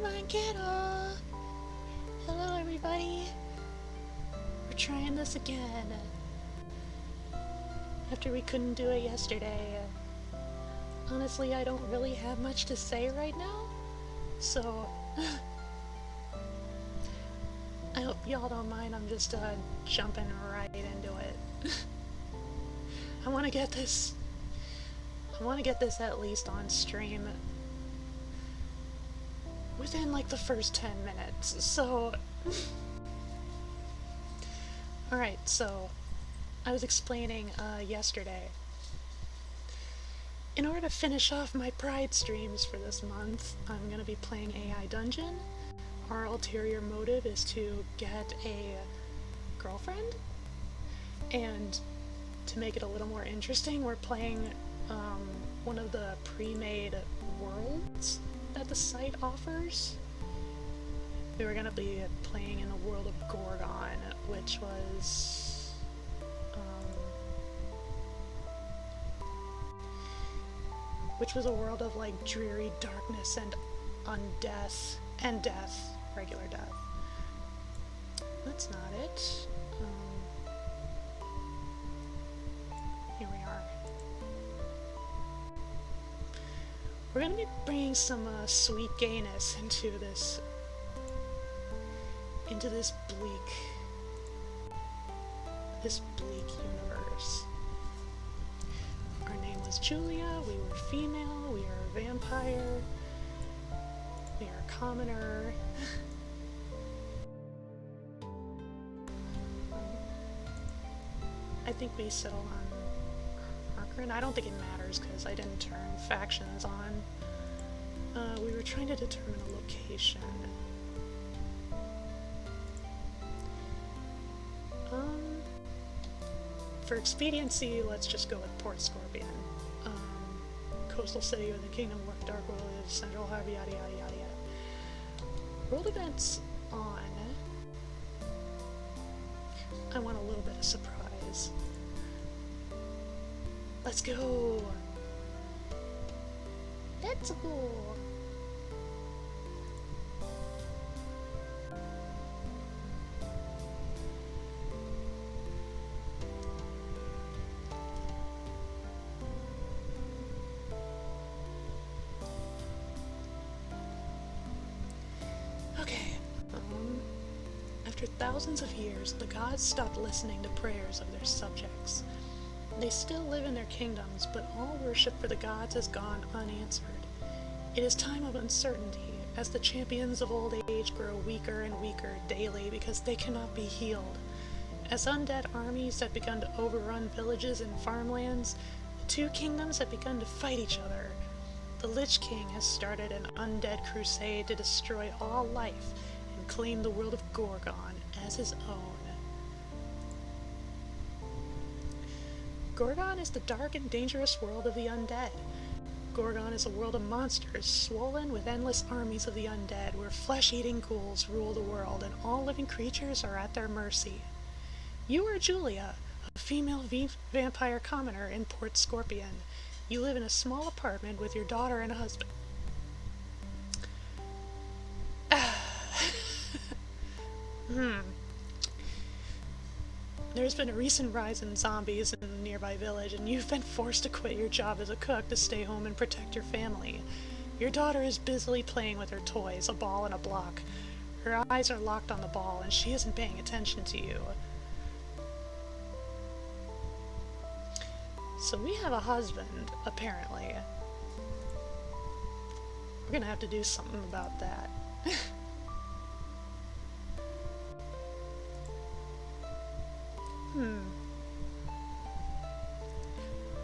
Come on, kiddo! Hello, everybody! We're trying this again. After we couldn't do it yesterday. Honestly, I don't really have much to say right now, so I hope y'all don't mind. I'm just jumping right into it. I want to get this at least on stream within like the first 10 minutes, so alright, so I was explaining yesterday, in order to finish off my Pride streams for this month, I'm going to be playing AI Dungeon. Our ulterior motive is to get a girlfriend, and to make it a little more interesting, we're playing one of the pre-made worlds that the site offers. We were going to be playing in the world of Gorgon, which was a world of like dreary darkness and undeath and death, regular death. That's not it. Here we are. We're gonna be bringing some sweet gayness into this bleak universe. Our name was Julia, we were female, we are a vampire, we are a commoner. I think we settled on Harkran. I don't think it matters because I didn't turn factions on. We were trying to determine a location. For expediency, let's just go with Port Scorpion. Coastal city with the Kingdom of Dark World is central, yada yada yada yada. World events on. I want a little bit of surprise. Let's go! Let's go! After thousands of years, the gods stopped listening to prayers of their subjects. They still live in their kingdoms, but all worship for the gods has gone unanswered. It is time of uncertainty, as the champions of old age grow weaker and weaker daily because they cannot be healed. As undead armies have begun to overrun villages and farmlands, the two kingdoms have begun to fight each other. The Lich King has started an undead crusade to destroy all life and claim the world of Gorgon as his own. Gorgon is the dark and dangerous world of the undead. Gorgon is a world of monsters, swollen with endless armies of the undead, where flesh-eating ghouls rule the world and all living creatures are at their mercy. You are Julia, a female vampire commoner in Port Scorpion. You live in a small apartment with your daughter and husband. There's been a recent rise in zombies in the nearby village, and you've been forced to quit your job as a cook to stay home and protect your family. Your daughter is busily playing with her toys, a ball and a block. Her eyes are locked on the ball, and she isn't paying attention to you. So we have a husband, apparently. We're gonna have to do something about that.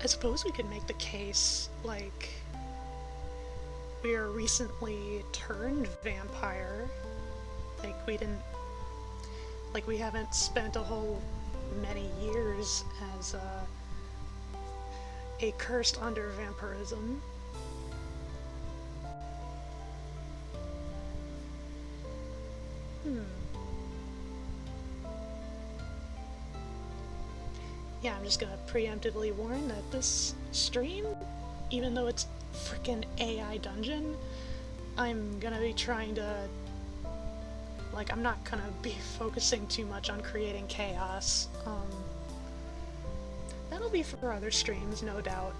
I suppose we could make the case, like, we are recently turned vampire. Like, we haven't spent a whole many years as, a cursed under vampirism. Yeah, I'm just gonna preemptively warn that this stream, even though it's frickin' AI Dungeon, I'm gonna be trying to, like, I'm not gonna be focusing too much on creating chaos. That'll be for other streams, no doubt.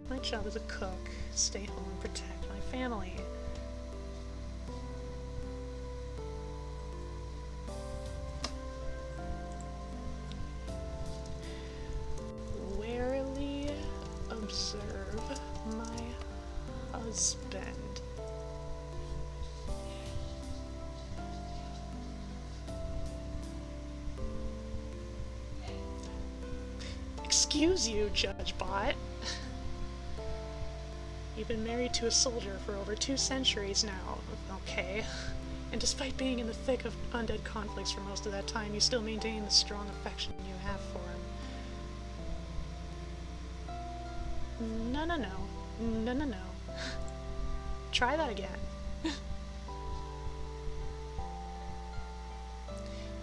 My job as a cook, stay home and protect my family. Warily observe my husband. Excuse you, Judge Bot. You've been married to a soldier for over 2 centuries now. Okay. And despite being in the thick of undead conflicts for most of that time, you still maintain the strong affection you have for him. No, no, no. No, no, no. Try that again.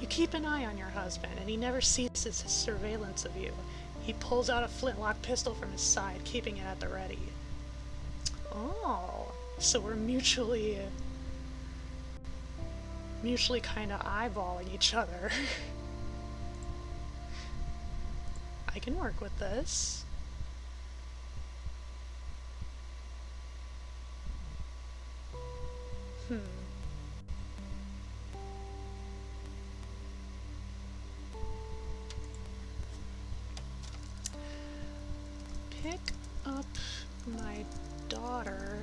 You keep an eye on your husband, and he never ceases his surveillance of you. He pulls out a flintlock pistol from his side, keeping it at the ready. Oh, so we're mutually kind of eyeballing each other. I can work with this. Pick up my daughter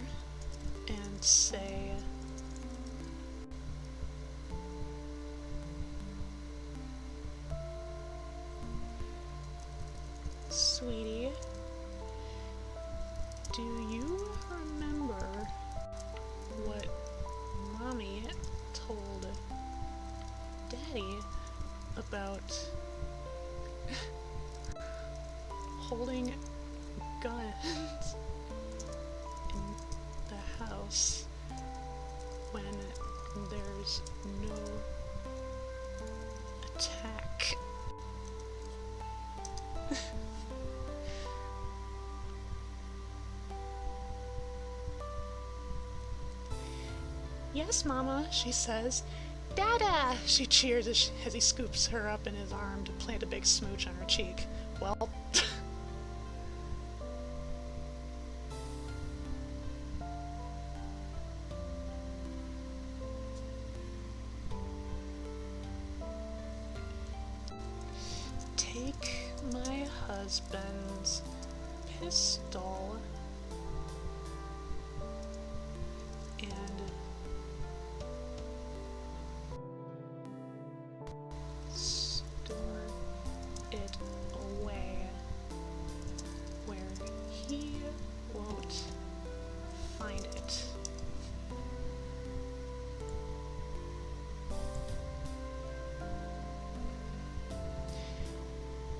and say, sweetie, do you remember what Mommy told Daddy about holding guns in the house when there's no attack? Yes, Mama, she says. Dada! She cheers as he scoops her up in his arm to plant a big smooch on her cheek. Well, take my husband's pistol and store it away where he won't find it.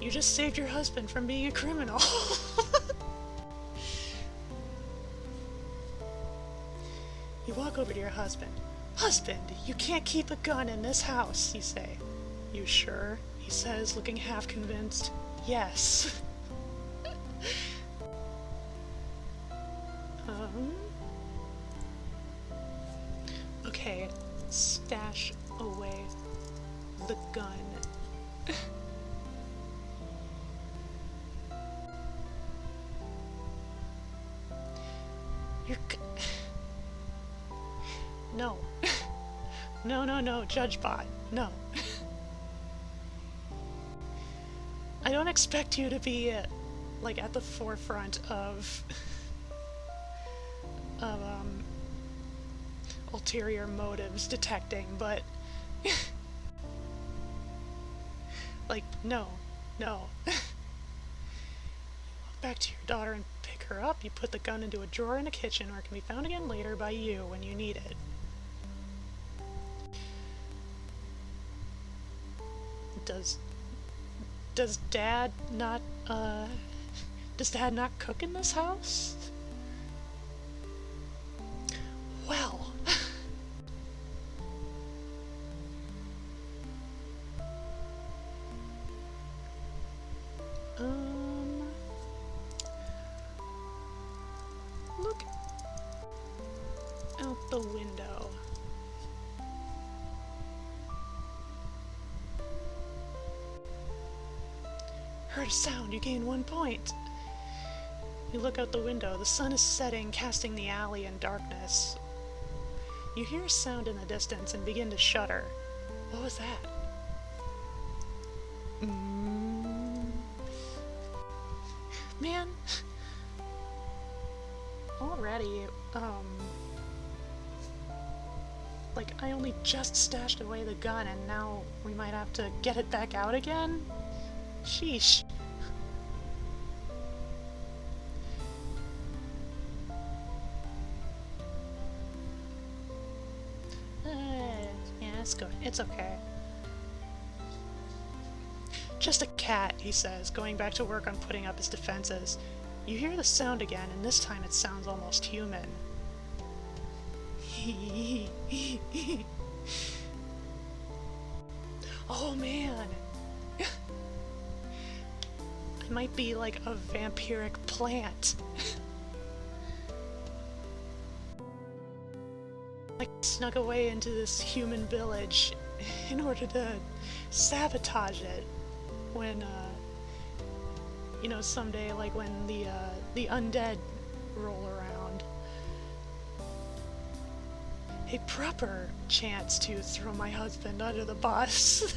You just saved your husband from being a criminal. You walk over to your husband. Husband, you can't keep a gun in this house, you say. You sure? He says, looking half convinced. Yes. Okay, stash away the gun. No. No, Judge Bot. No. I don't expect you to be, like, at the forefront of ulterior motives detecting, but like, no. You walk back to your daughter and pick her up. You put the gun into a drawer in the kitchen where it can be found again later by you when you need it. Does Dad not cook in this house? Well, heard a sound, you gain 1 point. You look out the window. The sun is setting, casting the alley in darkness. You hear a sound in the distance and begin to shudder. What was that? Man. Already, like, I only just stashed away the gun and now we might have to get it back out again? Sheesh. Yeah, it's good. It's okay. Just a cat, he says, going back to work on putting up his defenses. You hear the sound again, and this time it sounds almost human. Oh man! I might be like a vampiric plant. I snuck away into this human village in order to sabotage it when, you know, someday, like when the undead roll around. A proper chance to throw my husband under the bus.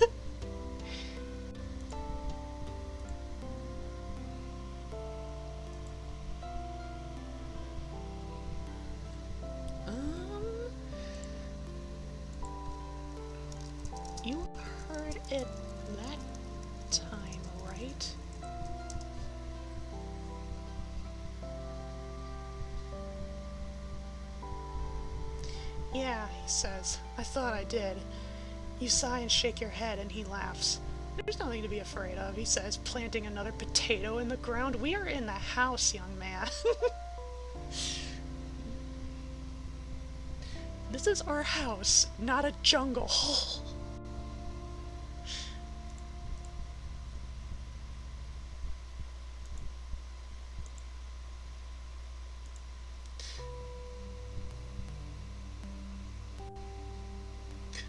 You heard it that time, right? Yeah, he says. I thought I did. You sigh and shake your head, and he laughs. There's nothing to be afraid of, he says, planting another potato in the ground. We are in the house, young man. This is our house, not a jungle.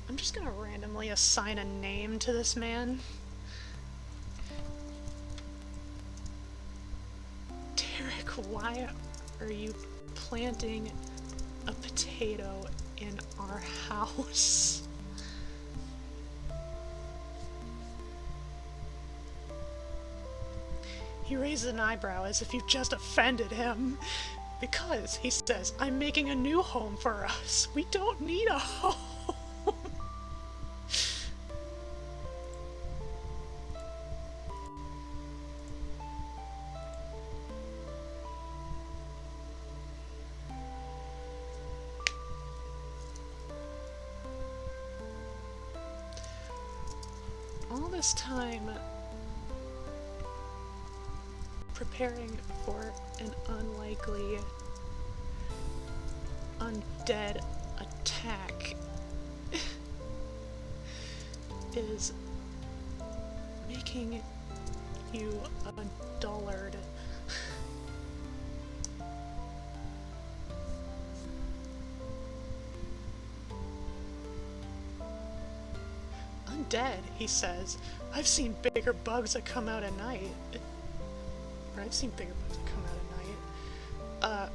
I'm just gonna randomly assign a name to this man. Derek, why are you planting a potato in our house? He raises an eyebrow as if you've just offended him. Because, he says, I'm making a new home for us. We don't need a home. All this time preparing for an unlikely undead attack is making you a dullard. Undead, he says. I've seen bigger bugs that come out at night. Or I've seen bigger bugs that come out at night.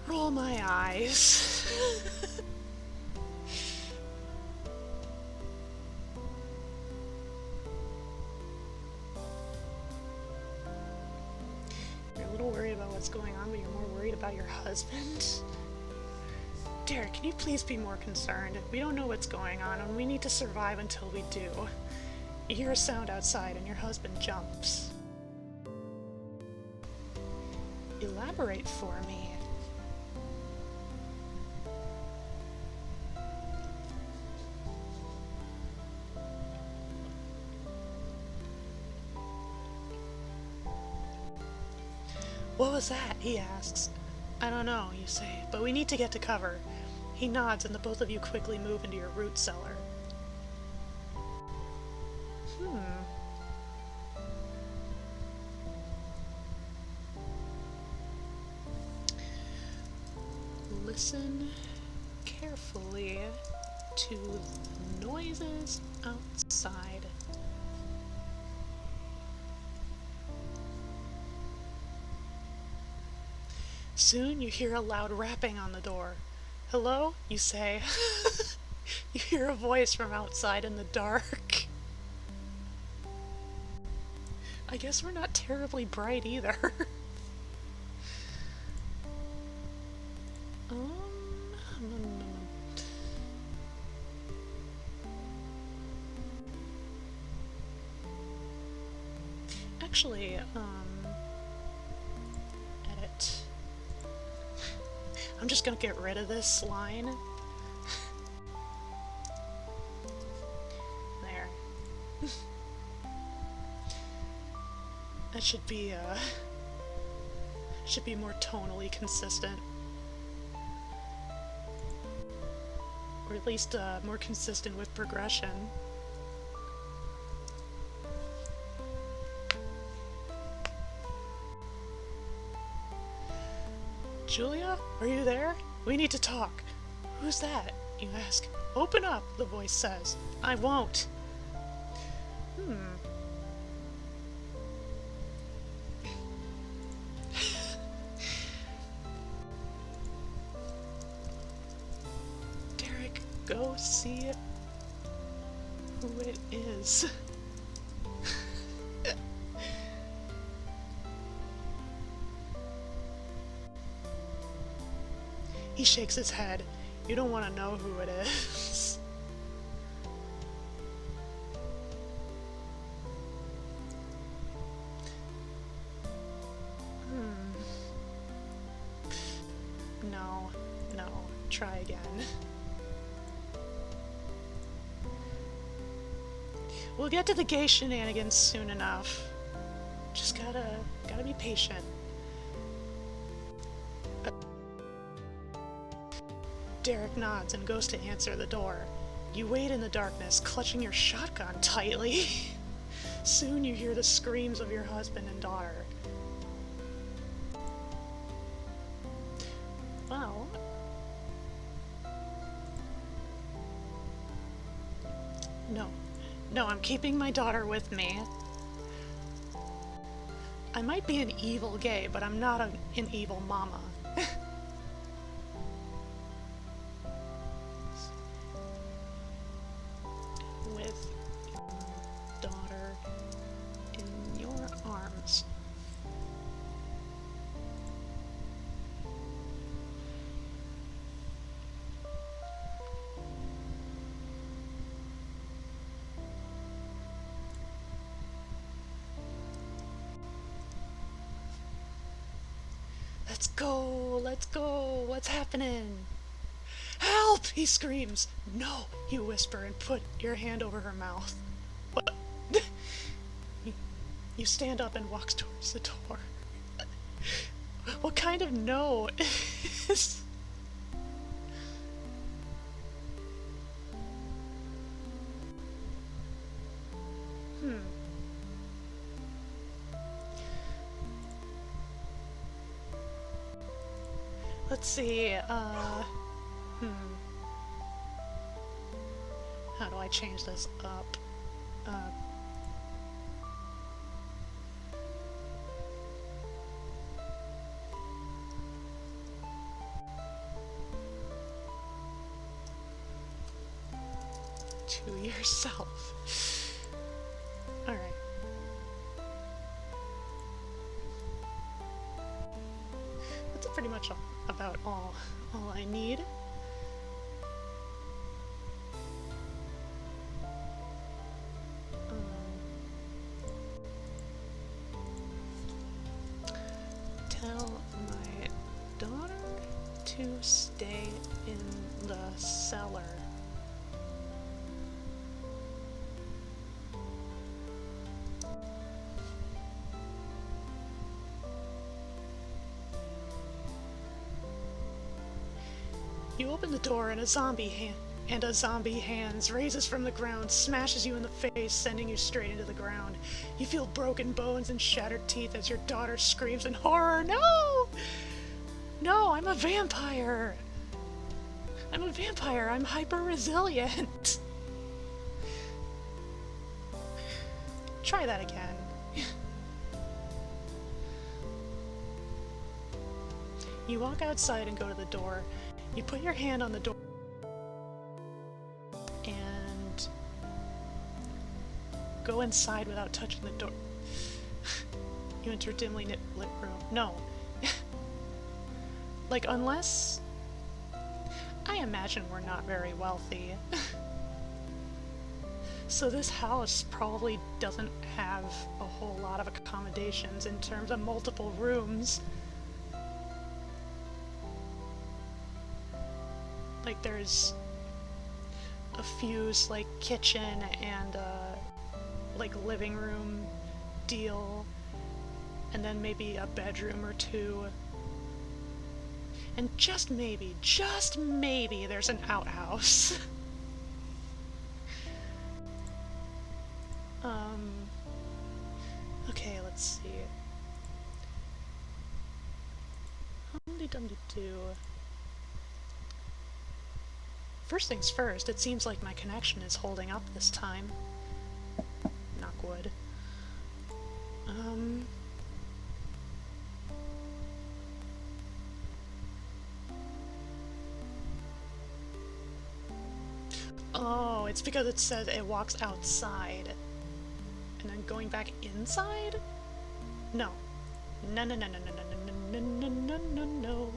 Roll my eyes. You're a little worried about what's going on, but you're more worried about your husband? Derek, can you please be more concerned? We don't know what's going on, and we need to survive until we do. You hear a sound outside, and your husband jumps. Elaborate for me. What was that? He asks. I don't know, you say, but we need to get to cover. He nods and the both of you quickly move into your root cellar. Listen carefully to the noises outside. Soon you hear a loud rapping on the door. Hello, you say. You hear a voice from outside in the dark. I guess we're not terribly bright either. Actually, edit. I'm just gonna get rid of this line. There. That should be more tonally consistent. Or at least more consistent with progression. Julia, are you there? We need to talk. Who's that? You ask. Open up, the voice says. I won't. Derek, go see who it is. He shakes his head. You don't want to know who it is. No. Try again. We'll get to the gay shenanigans soon enough. Just gotta be patient. Derek nods and goes to answer the door. You wait in the darkness, clutching your shotgun tightly. Soon you hear the screams of your husband and daughter. Well... No, I'm keeping my daughter with me. I might be an evil gay, but I'm not an evil mama. With your daughter in your arms. Let's go, what's happening? Help, he screams. No, you whisper and put your hand over her mouth. What? You stand up and walk towards the door. What kind of no is... Let's see, how do I change this up? 2 yourself. Alright. That's pretty much about all I need. Tell my daughter to stay in the cellar. You open the door and a zombie hand raises from the ground, smashes you in the face, sending you straight into the ground. You feel broken bones and shattered teeth as your daughter screams in horror. No! No, I'm a vampire! I'm a vampire. I'm hyper-resilient. Try that again. You walk outside and go to the door. You put your hand on the door and go inside without touching the door. You enter a dimly lit room. No. Like, unless... I imagine we're not very wealthy. So this house probably doesn't have a whole lot of accommodations in terms of multiple rooms. Like, there's a fuse, like, kitchen and, like, living room deal, and then maybe a bedroom or two. And just maybe, there's an outhouse. Okay, let's see. Humdy-dumdy-doo. First things first, it seems like my connection is holding up this time. Knock wood. Oh, it's because it says it walks outside. And then going back inside? No. No, no, no, no, no, no, no, no, no, no, no.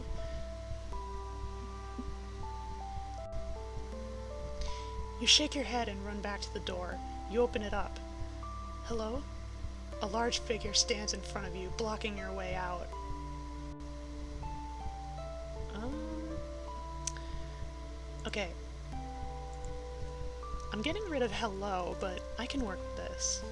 You shake your head and run back to the door. You open it up. Hello? A large figure stands in front of you, blocking your way out. Okay. I'm getting rid of hello, but I can work with this.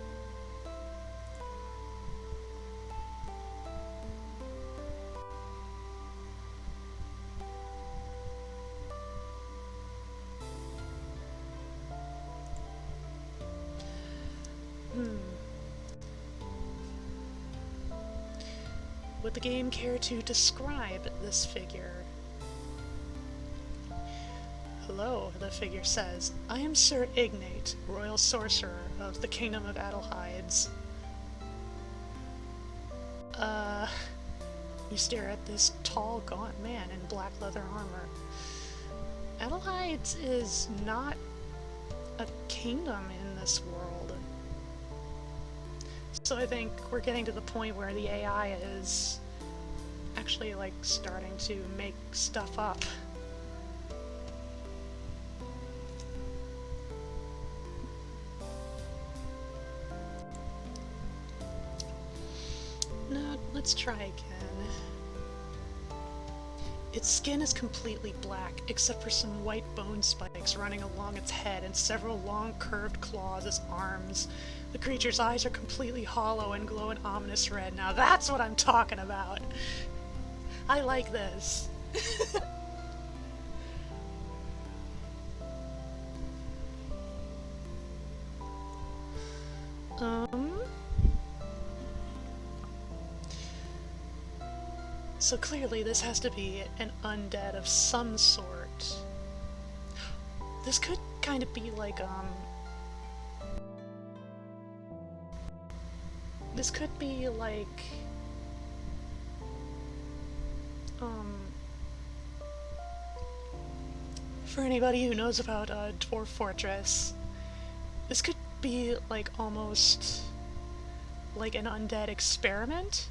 Would the game care to describe this figure? Hello, the figure says. I am Sir Ignate, Royal Sorcerer of the Kingdom of Adelhides. You stare at this tall, gaunt man in black leather armor. Adelhides is not a kingdom in this world. So I think we're getting to the point where the AI is actually, like, starting to make stuff up. No, let's try again. Its skin is completely black, except for some white bone spikes running along its head and several long curved claws as arms. The creature's eyes are completely hollow and glow an ominous red. Now that's what I'm talking about! I like this. So clearly this has to be an undead of some sort. This could kind of be like, this could be like, for anybody who knows about Dwarf Fortress, this could be like almost like an undead experiment.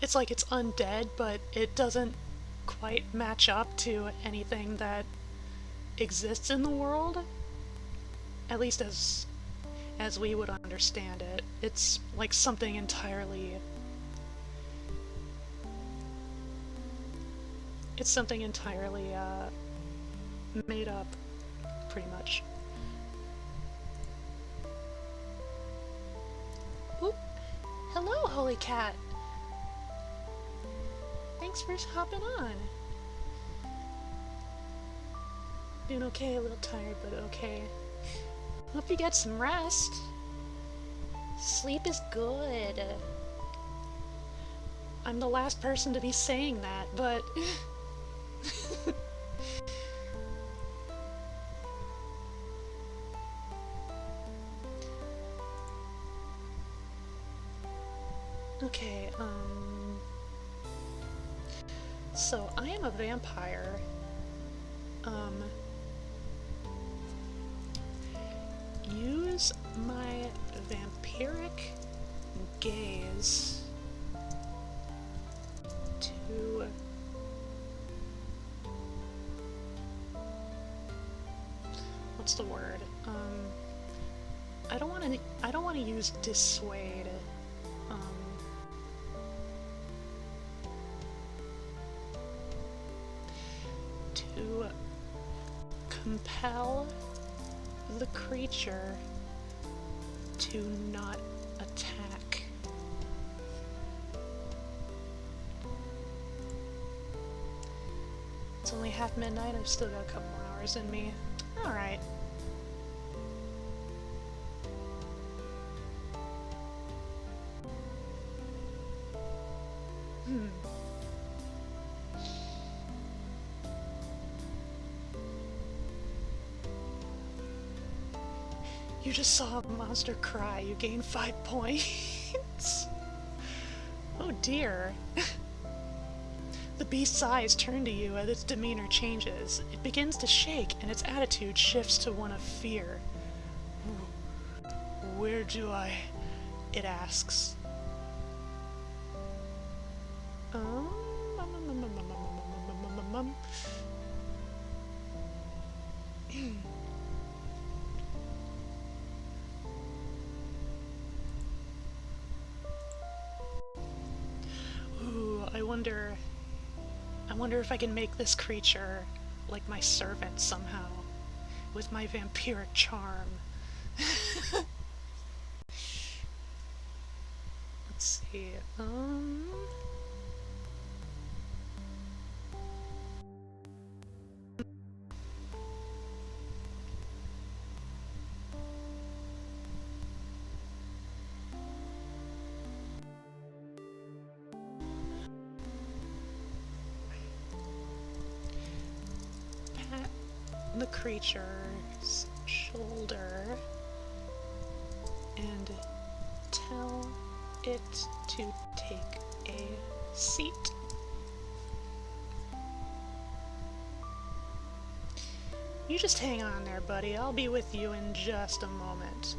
It's like it's undead, but it doesn't quite match up to anything that exists in the world. At least as we would understand it. It's like something entirely... It's something entirely, made up, pretty much. Oop! Hello, Holy Cat! Thanks for hopping on. Doing okay, a little tired, but okay. Hope you get some rest. Sleep is good. I'm the last person to be saying that, but... Okay, so I am a vampire. Use my vampiric gaze to what's the word? I don't want to use dissuade. To compel the creature to not attack. It's only half midnight, I've still got a couple more hours in me. Alright. You just saw a monster cry. You gain 5 points. Oh dear. The beast's eyes turn to you as its demeanor changes. It begins to shake, and its attitude shifts to one of fear. Where do I... it asks. I wonder if I can make this creature like my servant somehow, with my vampiric charm. Let's see, the creature's shoulder and tell it to take a seat. You just hang on there, buddy. I'll be with you in just a moment.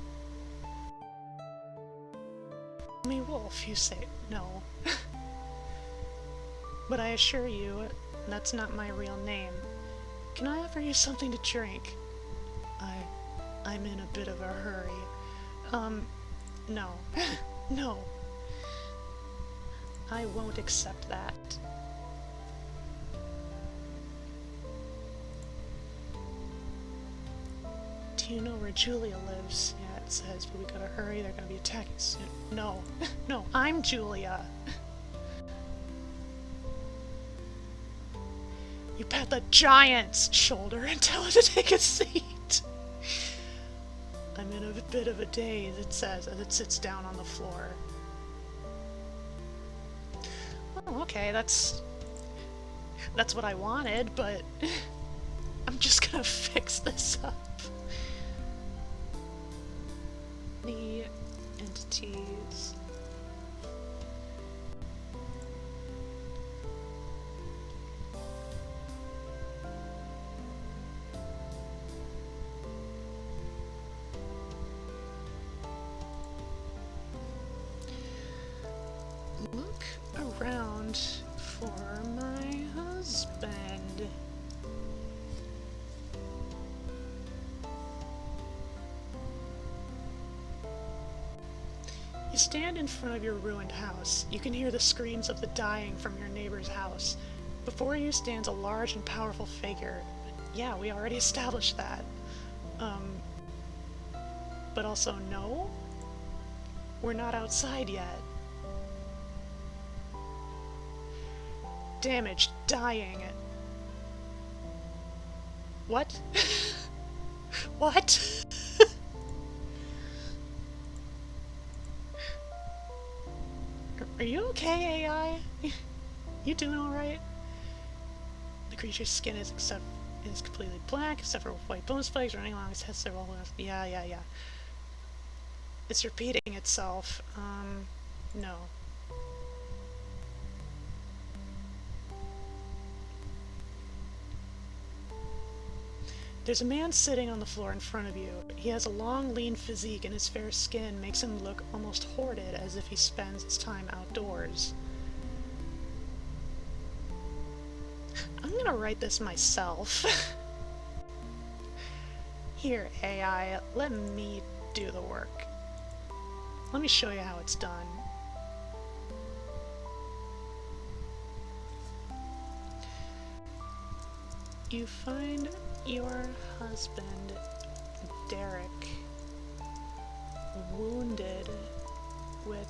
Me wolf, you say no. But I assure you, that's not my real name. Can I offer you something to drink? I'm in a bit of a hurry. No. No. I won't accept that. Do you know where Julia lives? Yeah, it says, but we gotta hurry, they're gonna be attacking soon. No. No, I'm Julia. You pat the giant's shoulder and tell it to take a seat. I'm in a bit of a daze, it says, as it sits down on the floor. Oh, okay, that's what I wanted, but I'm just gonna fix this up. The entities. Look around for my husband. You stand in front of your ruined house. You can hear the screams of the dying from your neighbor's house. Before you stands a large and powerful figure. Yeah, we already established that. But also no? We're not outside yet. Damaged, dying. What? What? Are you okay, AI? You doing alright? The creature's skin is completely black, except for white bone spikes running along its head several holes. Yeah. It's repeating itself. No. There's a man sitting on the floor in front of you. He has a long, lean physique, and his fair skin makes him look almost hoarded, as if he spends his time outdoors. I'm gonna write this myself. Here, AI, let me do the work. Let me show you how it's done. You find your husband, Derek, wounded with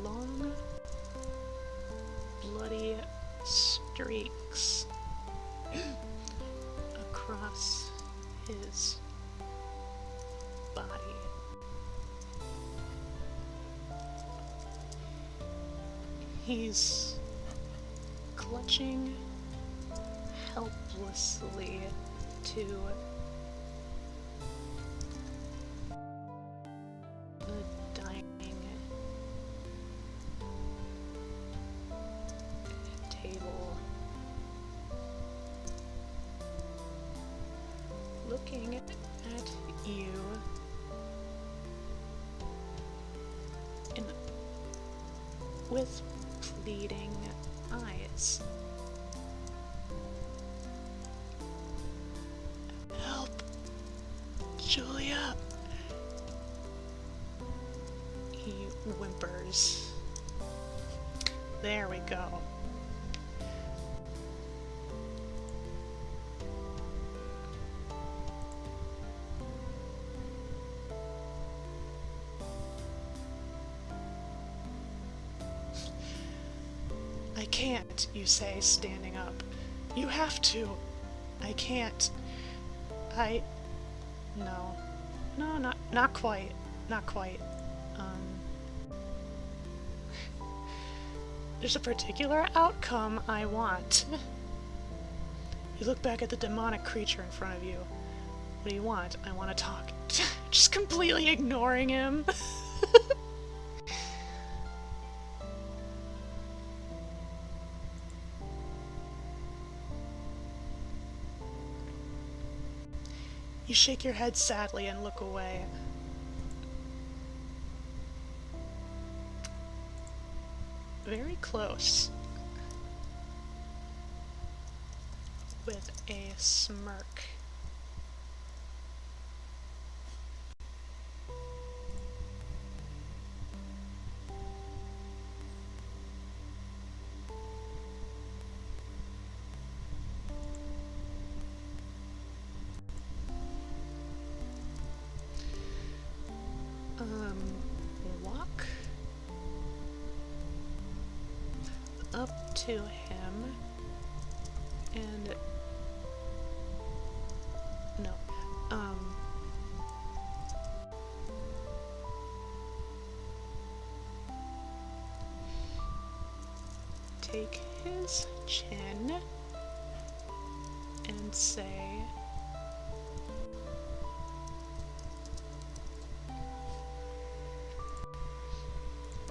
long, bloody streaks across his body. He's clutching helplessly to the dining table, looking at you with pleading eyes. Help, Julia. He whimpers. There we go. I can't, you say, standing up. You have to. I can't. No. No, not quite. Not quite. There's a particular outcome I want. You look back at the demonic creature in front of you. What do you want? I want to talk. Just completely ignoring him. You shake your head sadly and look away. Very close. With a smirk. Walk up to him and no, take his chin and say,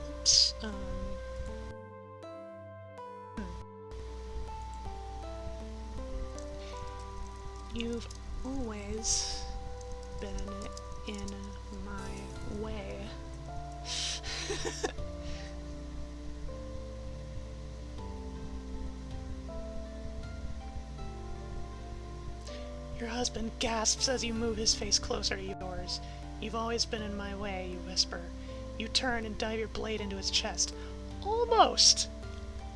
oops, you've always been in my way. Your husband gasps as you move his face closer to yours. You've always been in my way, you whisper. You turn and dive your blade into his chest. Almost!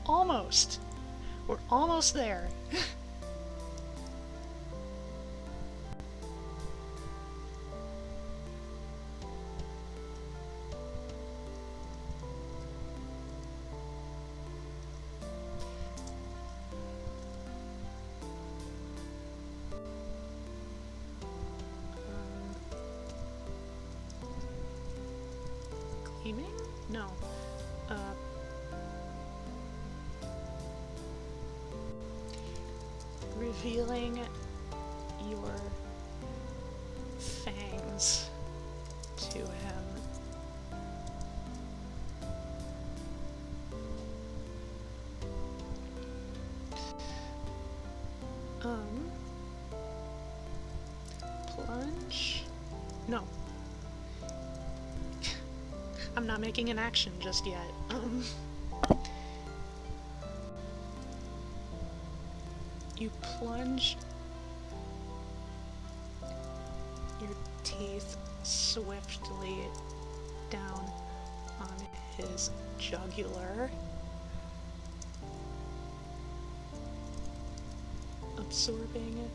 Almost! We're almost there. Aiming? No. Revealing your fangs to him. Plunge? No. I'm not making an action just yet. You plunge your teeth swiftly down on his jugular, absorbing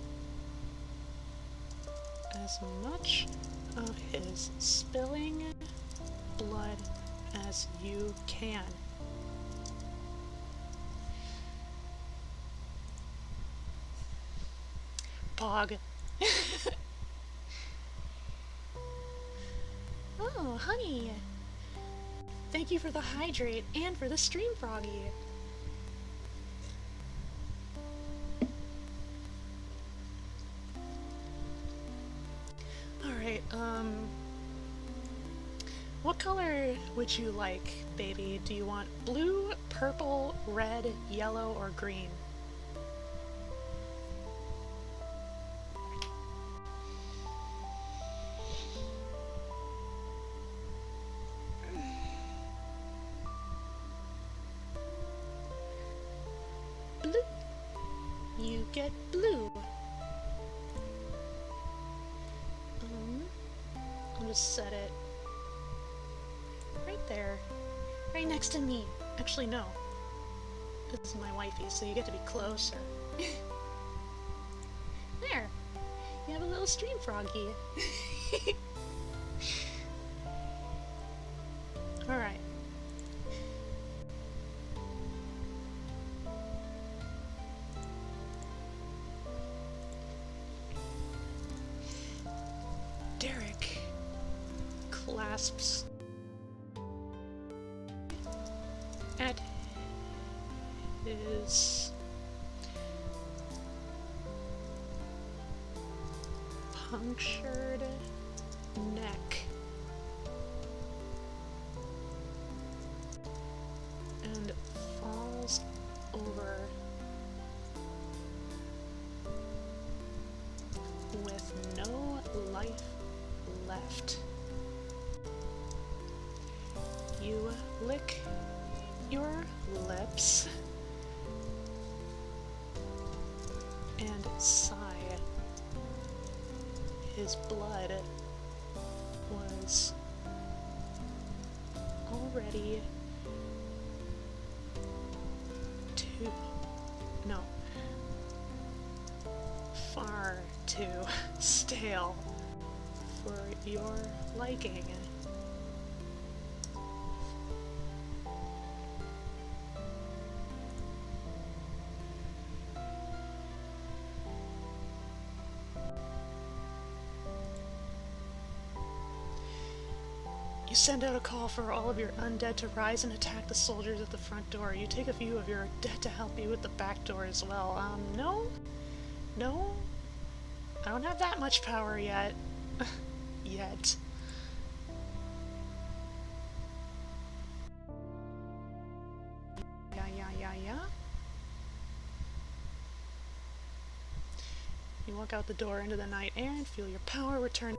as much of his spilling blood as you can. Pog. Oh, honey. Thank you for the hydrate and for the stream, Froggy. Alright, what color would you like, baby? Do you want blue, purple, red, yellow, or green? Blue. You get blue. I'll just set it right there. Right next to me. Actually, no. This is my wifey, so you get to be closer. There! You have a little stream froggy. Alright. Derek clasps at his punctured neck and falls over with no life left. You lick your lips and sigh. His blood was already far too stale for your liking. You send out a call for all of your undead to rise and attack the soldiers at the front door. You take a few of your dead to help you with the back door as well. No? No? I don't have that much power yet. Yet. Yeah. You walk out the door into the night air and feel your power return.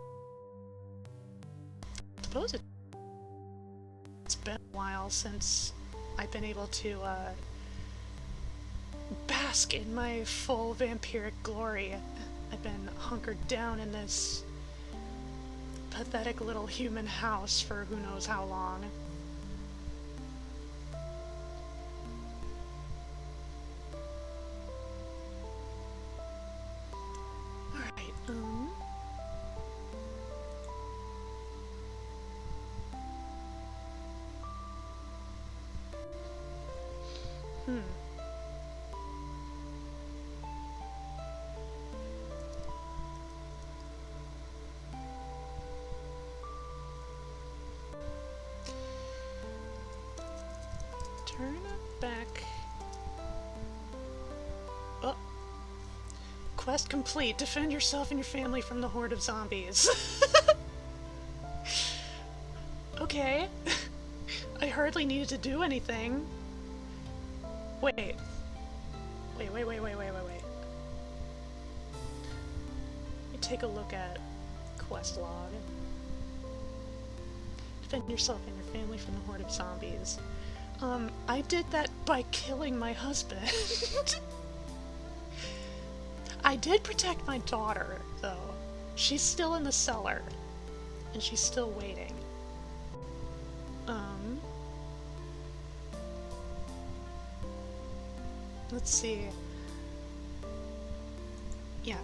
I suppose it's been a while since I've been able to bask in my full vampiric glory. I've been hunkered down in this pathetic little human house for who knows how long. Alright, turn back. Oh. Quest complete. Defend yourself and your family from the horde of zombies. Okay. I hardly needed to do anything. Wait. Wait. Let me take a look at quest log. Defend yourself and your family from the horde of zombies. I did that by killing my husband. I did protect my daughter, though. She's still in the cellar. And she's still waiting. Let's see. Yeah.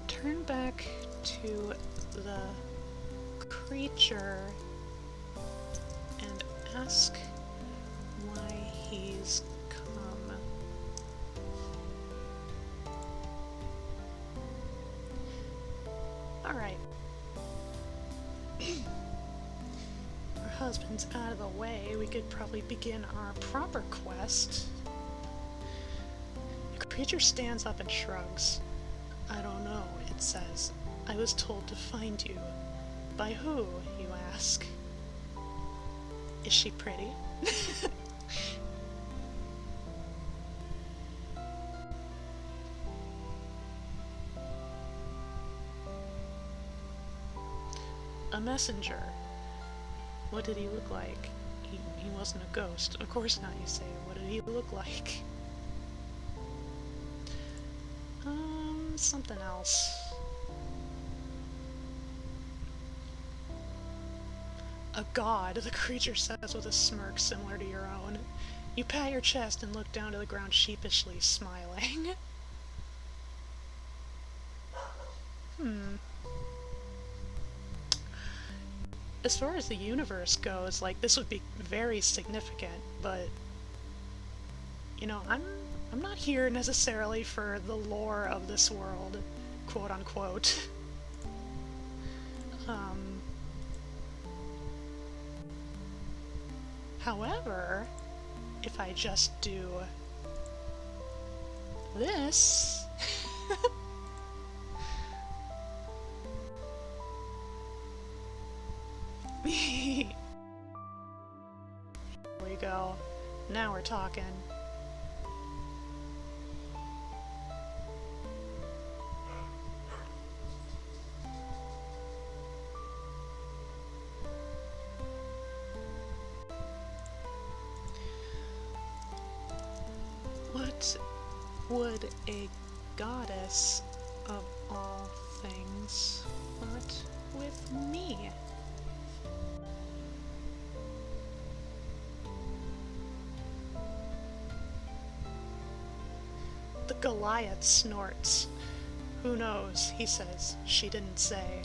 Turn back to the creature and ask why he's come. Alright. Our husband's out of the way. We could probably begin our proper quest. The creature stands up and shrugs. I don't know, it says. I was told to find you. By who, you ask? Is she pretty? A messenger. What did he look like? He wasn't a ghost. Of course not, you say. What did he look like? Something else. A god, the creature says with a smirk similar to your own. You pat your chest and look down to the ground sheepishly, smiling. As far as the universe goes, like, this would be very significant, but you know, I'm not here necessarily for the lore of this world, quote unquote. However, if I just do this, here we go. Now we're talking. What would a goddess of all things want with me? The Goliath snorts. Who knows, he says. She didn't say.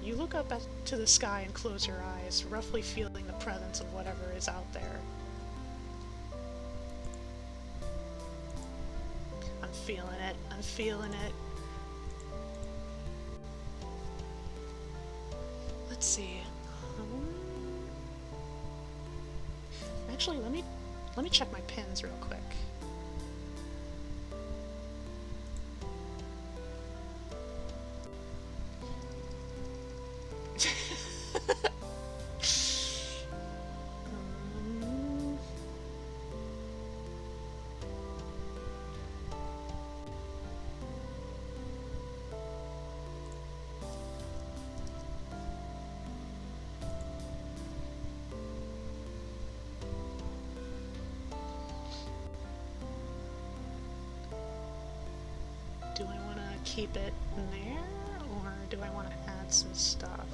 You look up to the sky and close your eyes, roughly feeling the presence of whatever is out there. I'm feeling it. I'm feeling it. Let's see. Actually, let me check my pins real quick. Do I want to keep it there, or do I want to add some stuff?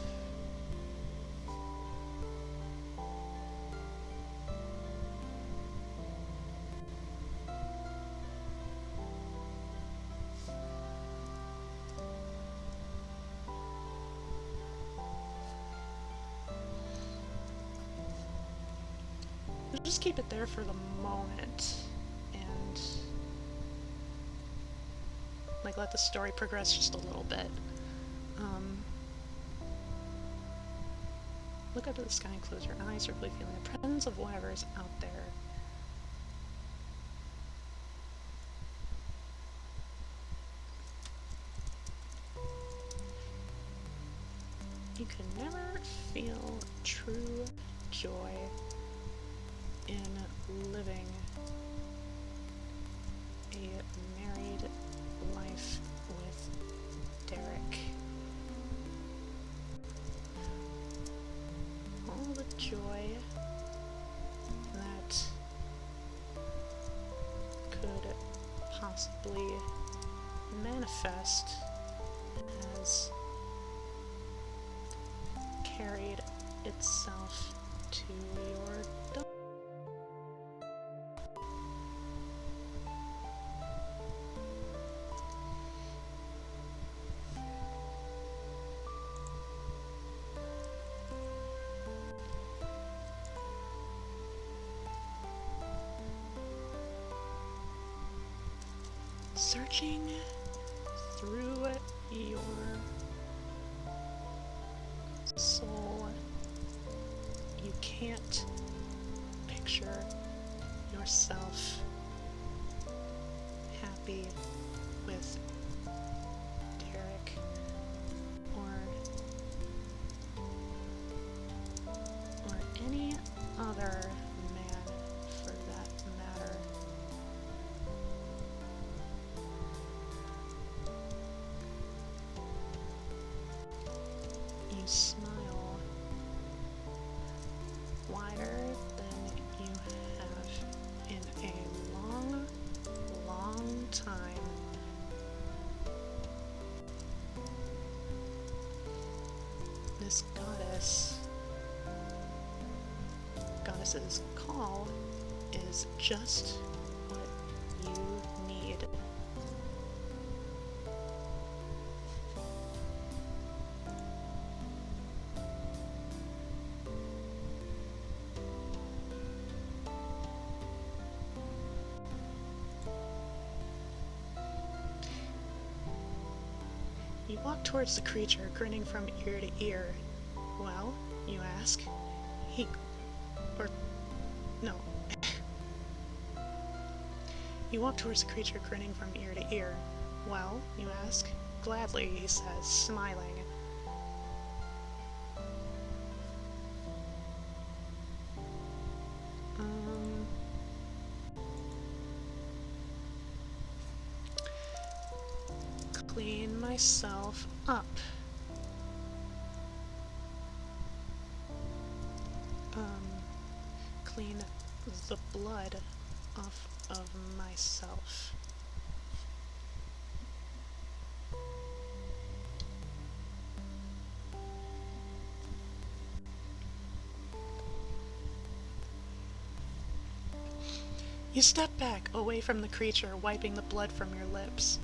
I'll just keep it there for the moment. Like, let the story progress just a little bit. Look up to the sky and close your eyes, roughly feeling the presence of whatever is out there. You can never feel true joy in living a married life with Derek. All the joy that could possibly manifest has carried itself to your door. Searching through your soul, you can't picture yourself happy with Derek or any other man for that matter. You smile wider than you have in a long, long time. This goddess's call is just what you need. You walk towards the creature, grinning from ear to ear. Well, you ask. You walk towards the creature, grinning from ear to ear. Well, you ask. Gladly, he says, smiling. Clean myself up. Clean the blood off of myself. You step back, away from the creature, wiping the blood from your lips.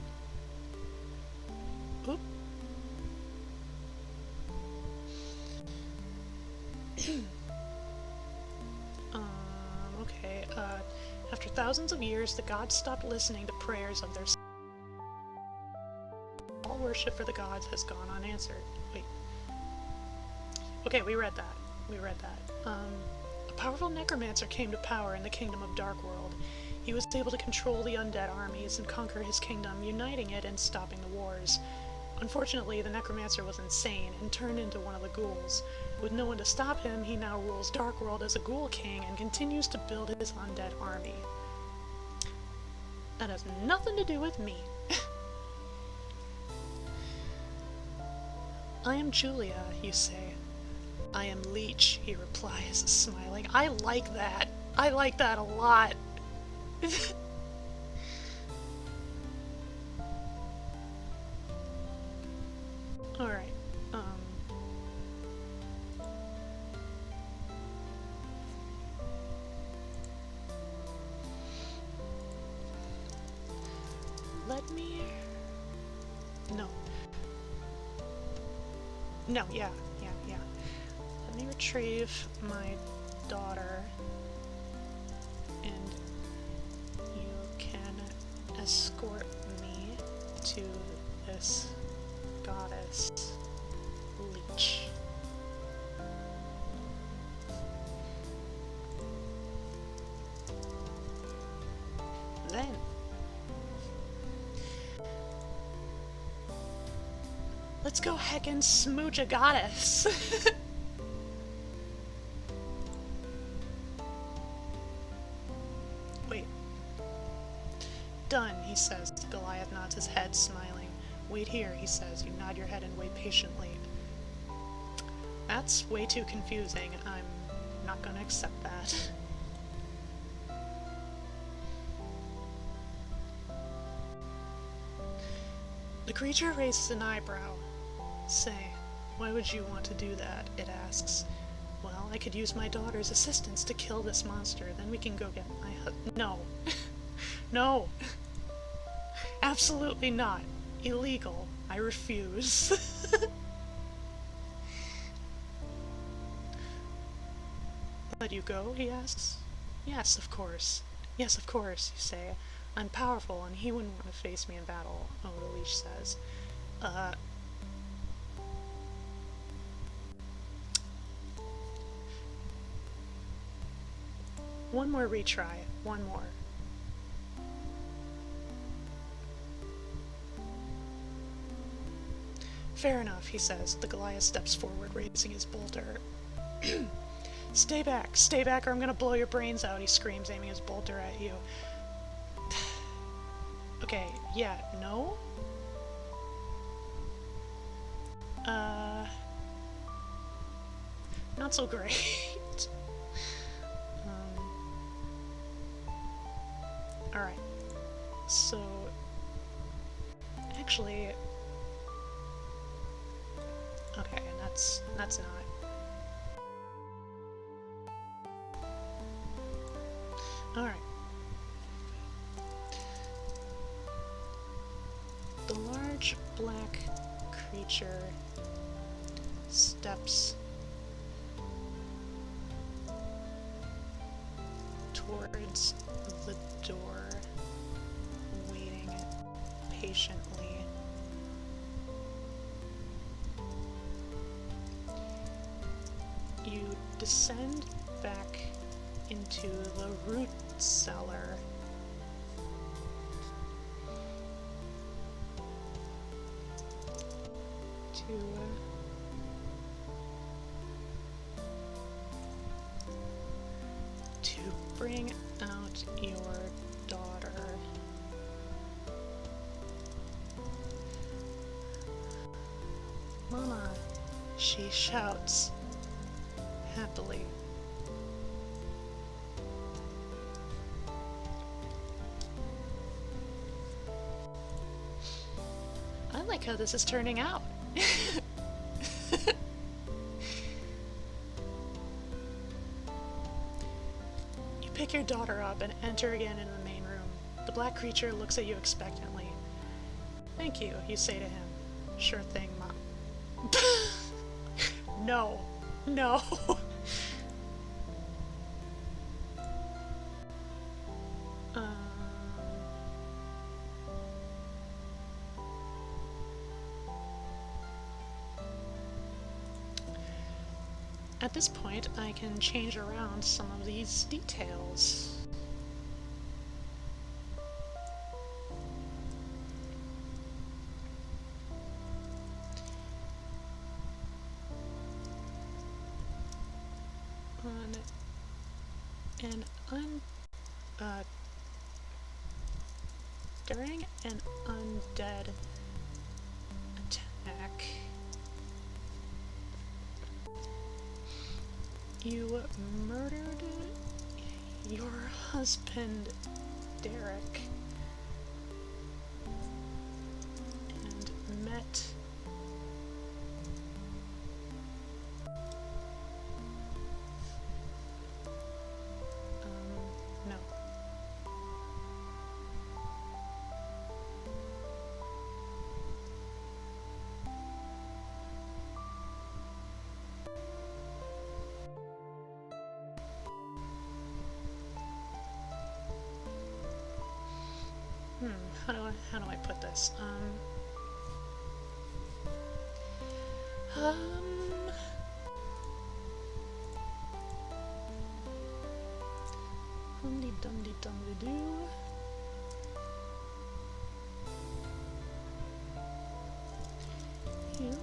Oop. Okay, after thousands of years, the gods stopped listening to prayers of their all worship for the gods has gone unanswered. Wait. Okay, we read that. A powerful necromancer came to power in the kingdom of Darkworld. He was able to control the undead armies and conquer his kingdom, uniting it and stopping the wars. Unfortunately, the necromancer was insane and turned into one of the ghouls. With no one to stop him, he now rules Darkworld as a ghoul king and continues to build his undead army. That has nothing to do with me. I am Julia, you say. I am Leech, he replies, smiling. I like that. I like that a lot. Alright, let me... No, yeah. Let me retrieve my daughter, and you can escort me to this goddess, Leech. Then, Let's go heckin' smooch a goddess. Wait. Done, he says. Goliath nods his head, smiling. Wait here, he says. You nod your head and wait patiently. That's way too confusing. I'm not gonna accept that. The creature raises an eyebrow. Say, why would you want to do that? It asks. Well, I could use my daughter's assistance to kill this monster, then we can go get my No. No. Absolutely not. Illegal. I refuse. Let you go? He asks. Yes, of course. Yes, of course, you say. I'm powerful, and he wouldn't want to face me in battle, oh, the leech says. One more retry. One more. Fair enough, he says. The Goliath steps forward, raising his bolter. Stay back, or I'm gonna blow your brains out, he screams, aiming his bolter at you. Okay, yeah, no? Not so great. Alright. So... Actually... Okay, that's not... Alright. The large black creature steps towards the door, waiting patiently. You descend back into the root cellar. To bring out your daughter. Mama, she shouts happily. I like how this is turning out. You pick your daughter up and enter again in the main room. The black creature looks at you expectantly. Thank you, you say to him. Sure thing, Mom. No. No. At this point, I can change around some of these details. During an undead attack, you murdered your husband, Derek, and met no. How do I put this? Humdy dumdy dumdy doo. You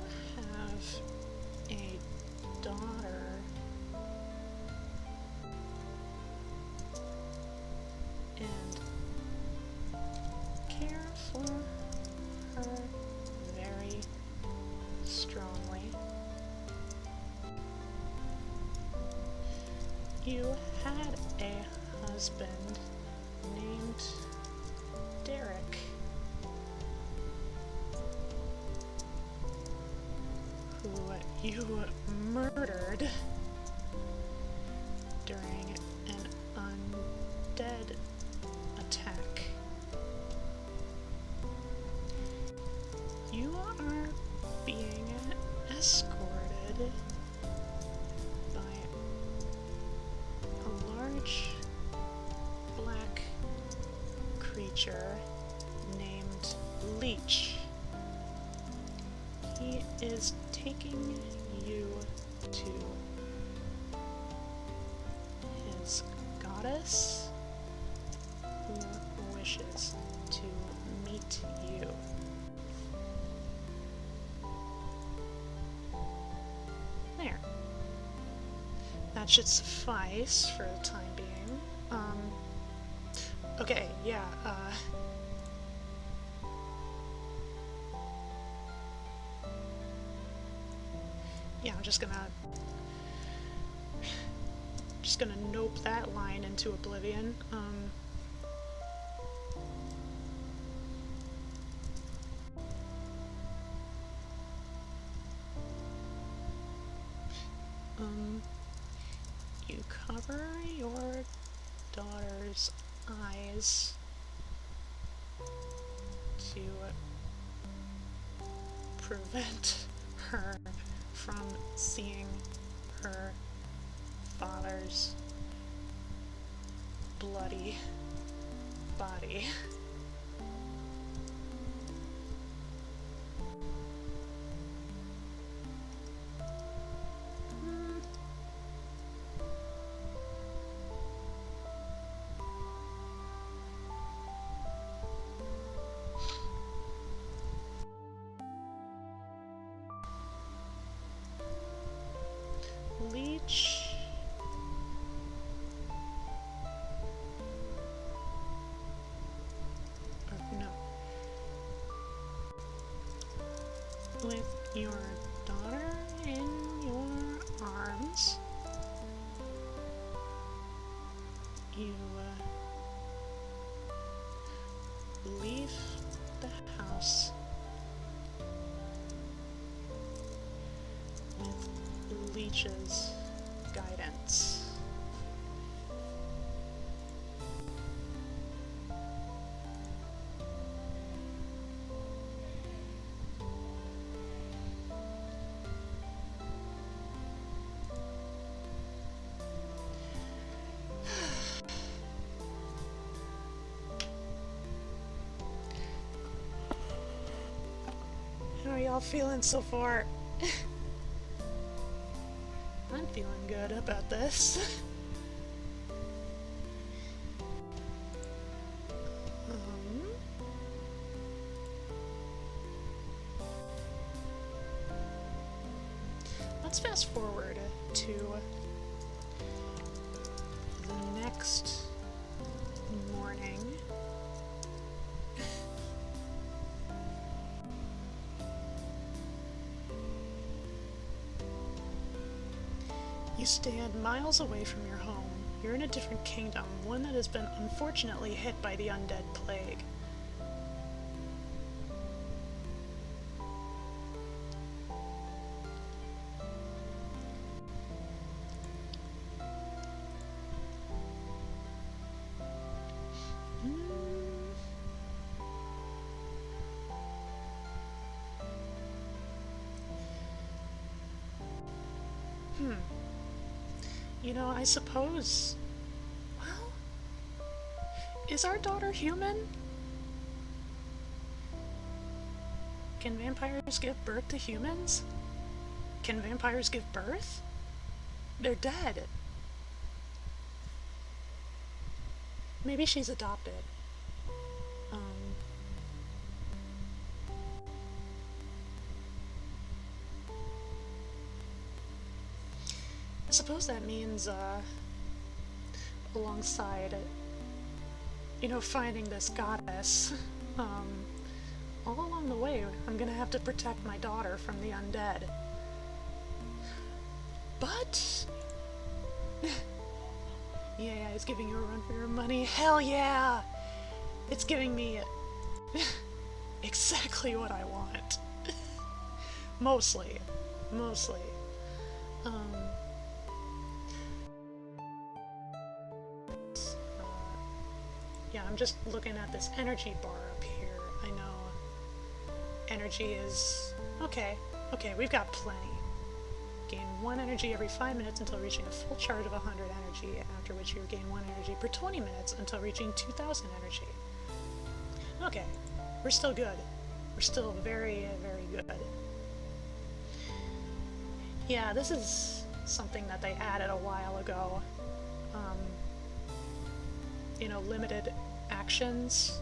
you had a husband named Derek, who you murdered during an undead attack. You are being escorted by a large black creature named Leech. He is taking you to his goddess, who wishes to meet you. There. That should suffice for the time being. Okay, yeah, yeah, I'm just gonna nope that line into oblivion. You cover your daughter's eyes to prevent her from seeing her father's bloody body. Leech. Or no. With your daughter in your arms, you leave the house with Leech's guidance. How are y'all feeling so far? I'm feeling good about this. Let's fast forward to the next morning. You stand miles away from your home. You're in a different kingdom, one that has been unfortunately hit by the undead plague. You know, I suppose... Well... Is our daughter human? Can vampires give birth to humans? Can vampires give birth? They're dead. Maybe she's adopted. I suppose that means, alongside, you know, finding this goddess, all along the way, I'm gonna have to protect my daughter from the undead. But, is giving you a run for your money. Hell yeah! It's giving me exactly what I want. Mostly. Yeah, I'm just looking at this energy bar up here. I know energy is... Okay, we've got plenty. Gain 1 energy every 5 minutes until reaching a full charge of 100 energy, after which you gain 1 energy per 20 minutes until reaching 2000 energy. Okay, we're still good. We're still very, very good. Yeah, this is something that they added a while ago. You know, limited actions.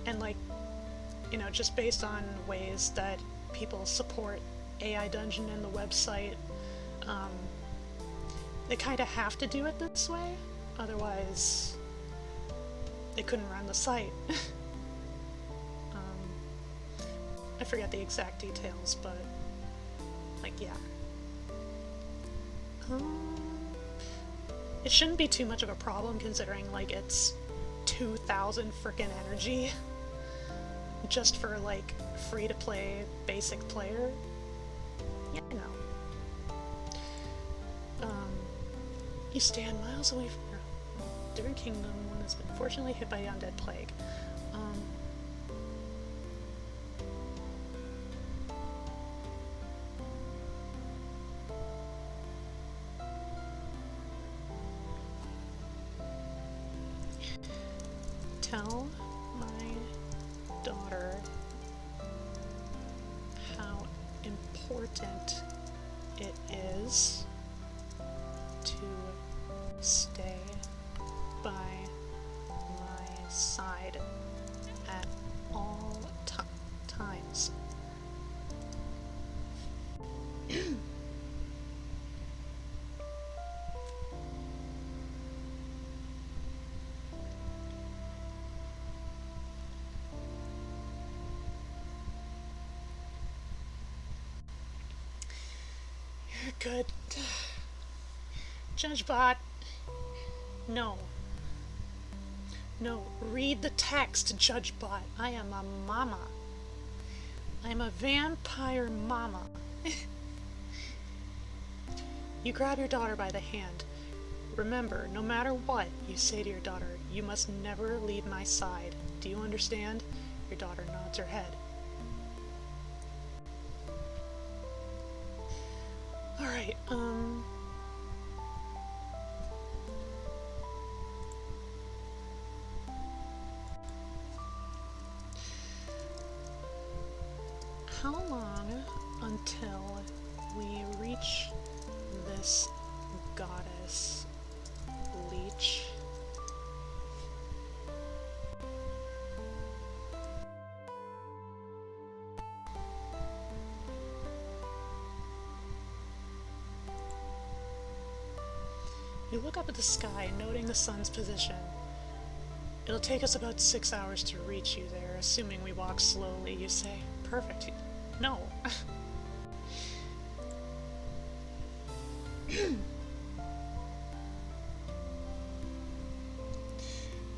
And like, you know, just based on ways that people support AI Dungeon in the website, they kind of have to do it this way, otherwise they couldn't run the site. I forget the exact details, but like, yeah. It shouldn't be too much of a problem considering like it's 2,000 frickin' energy just for like free-to-play basic player. Yeah, I know. You stand miles away from your different kingdom. One has been fortunately hit by the undead plague. Tell my daughter how important it is to stay by my side at all times. Good. JudgeBot. No. No, read the text, JudgeBot. I am a mama. I'm a vampire mama. You grab your daughter by the hand. Remember, no matter what you say to your daughter, you must never leave my side. Do you understand? Your daughter nods her head. Alright, how long until we reach this goddess leech? You look up at the sky, noting the sun's position. It'll take us about 6 hours to reach you there, assuming we walk slowly, you say. Perfect. No.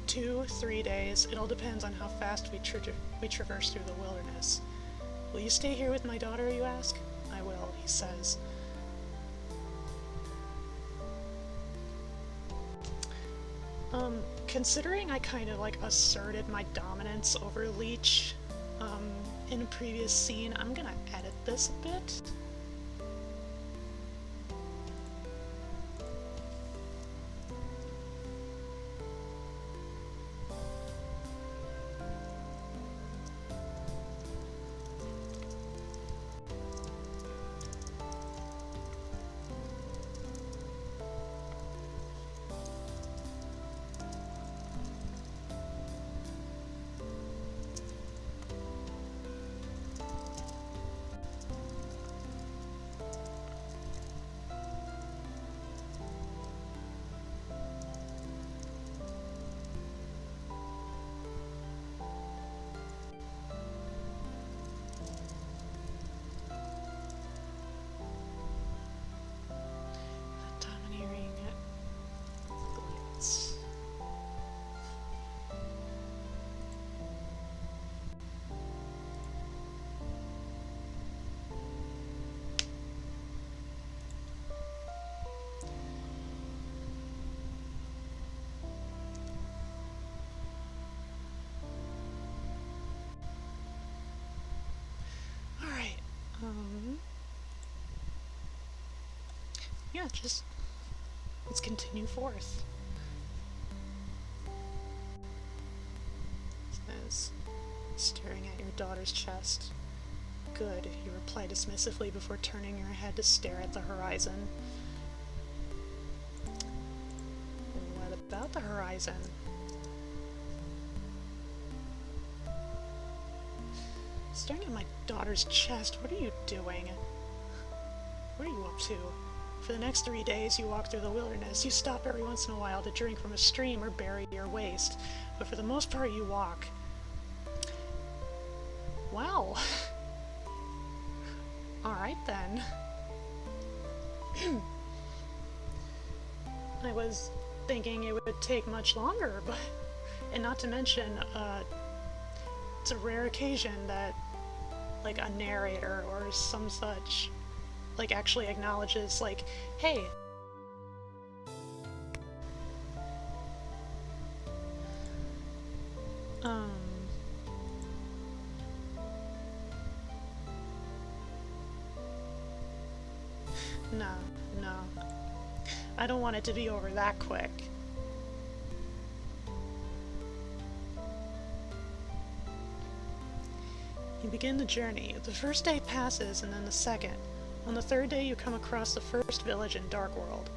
2-3 days. It all depends on how fast we traverse through the wilderness. Will you stay here with my daughter, you ask? I will, he says. Considering I kind of like asserted my dominance over Leech in a previous scene, I'm gonna edit this a bit. yeah, just let's continue forth. Says, staring at your daughter's chest. Good, you reply dismissively before turning your head to stare at the horizon. What about the horizon? Staring at my daughter's chest, what are you doing? What are you up to? For the next 3 days, you walk through the wilderness. You stop every once in a while to drink from a stream or bury your waste. But for the most part, you walk. Well. Alright then. I was thinking it would take much longer, but... And not to mention, it's a rare occasion that, like, a narrator or some such, like, actually acknowledges, like, hey, no, I don't want it to be over that quick. You begin the journey. The first day passes, and then the second. On the third day, you come across the first village in Darkworld.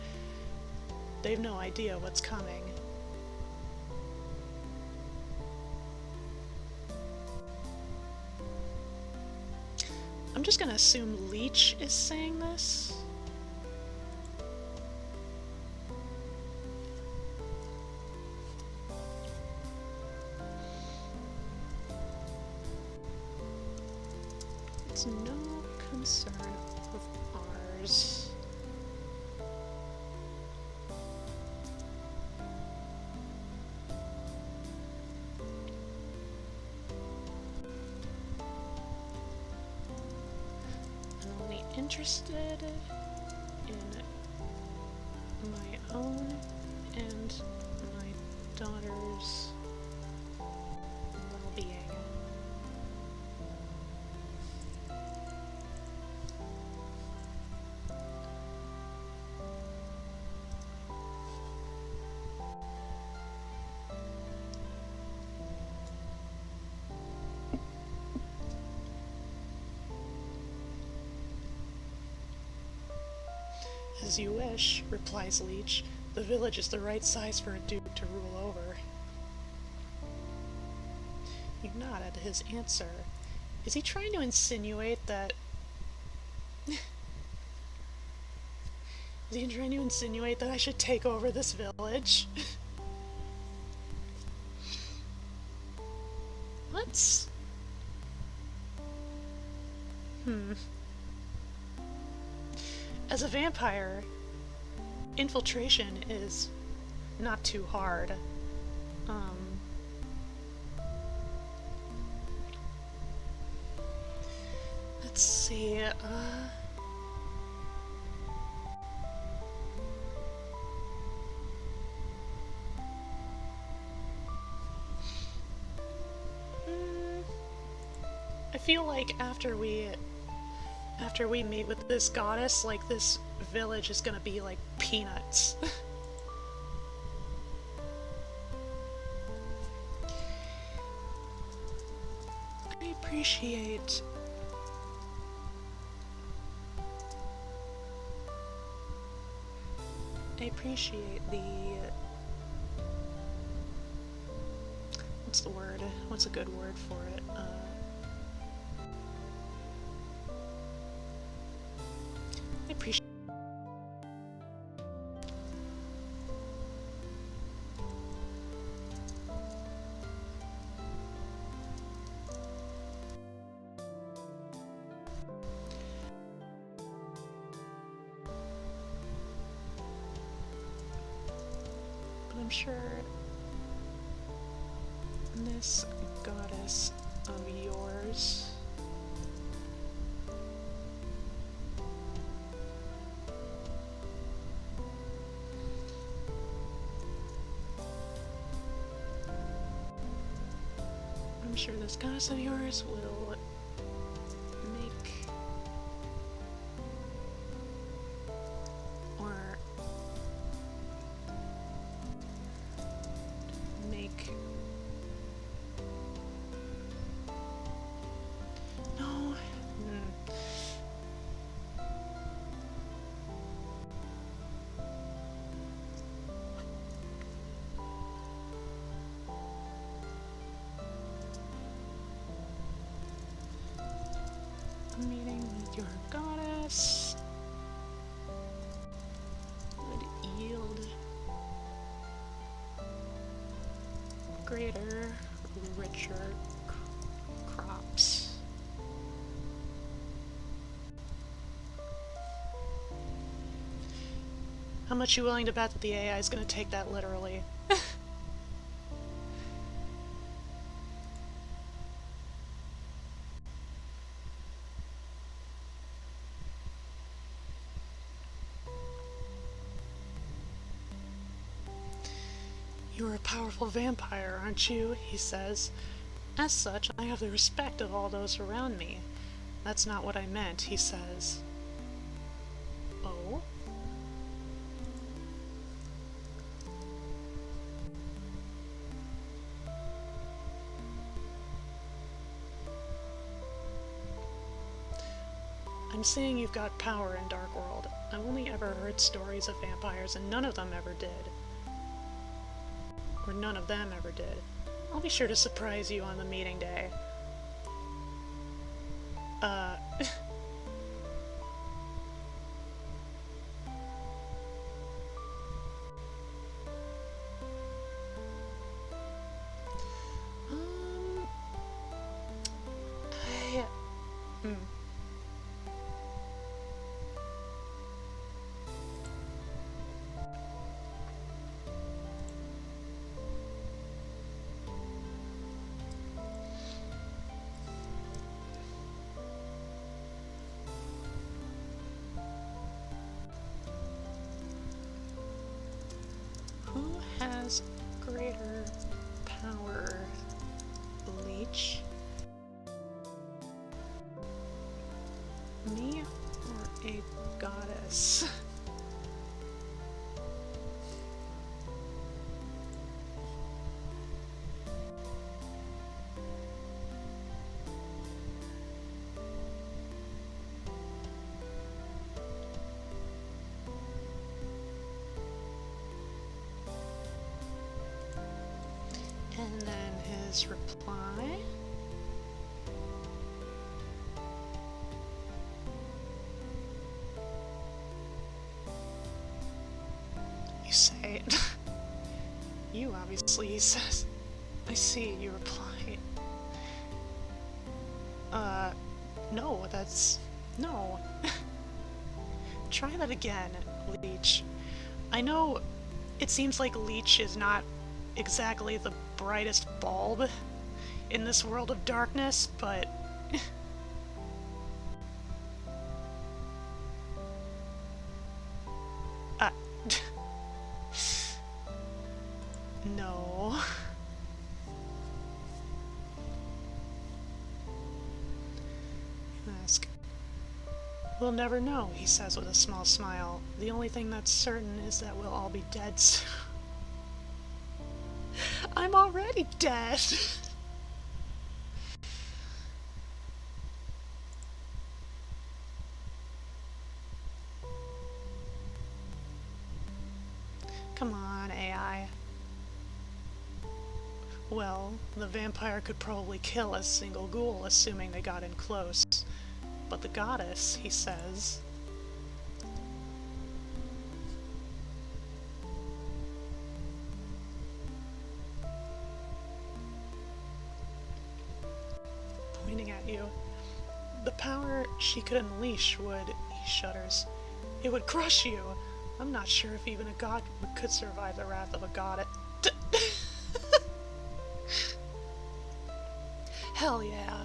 They've no idea what's coming. I'm just gonna assume Leech is saying this. It's no concern of ours. I'm only interested in my own and my daughter's well-being. As you wish, replies Leech. The village is the right size for a duke to rule over. You nod at his answer. Is he trying to insinuate that... Is he trying to insinuate that I should take over this village? Let's... As a vampire, infiltration is not too hard. Let's see, I feel like after we meet with this goddess, like, this village is gonna be like peanuts. I appreciate the... What's the word? What's a good word for it? I appreciate... But I'm sure this goddess of yours I'm sure this goddess of yours will make, or a meeting with your goddess would yield greater, richer crops. How much you willing to bet that the AI is going to take that literally? You're a powerful vampire, aren't you? He says. As such, I have the respect of all those around me. That's not what I meant, he says. Oh? I'm saying you've got power in Dark World. I've only ever heard stories of vampires and none of them ever did. Or none of them ever did. I'll be sure to surprise you on the meeting day. Who has greater power, Leech? Me or a goddess? And then his reply. You say it. You obviously, he says. I see, you reply. No, that's... no. Try that again, Leech. I know it seems like Leech is not exactly the brightest bulb in this world of darkness, but... no. Ask. We'll never know, he says with a small smile. The only thing that's certain is that we'll all be dead soon. I'm already dead! Come on, AI. Well, the vampire could probably kill a single ghoul, assuming they got in close. But the goddess, he says... pointing at you. The power she could unleash would... he shudders. It would crush you! I'm not sure if even a god could survive the wrath of a goddess. Hell yeah.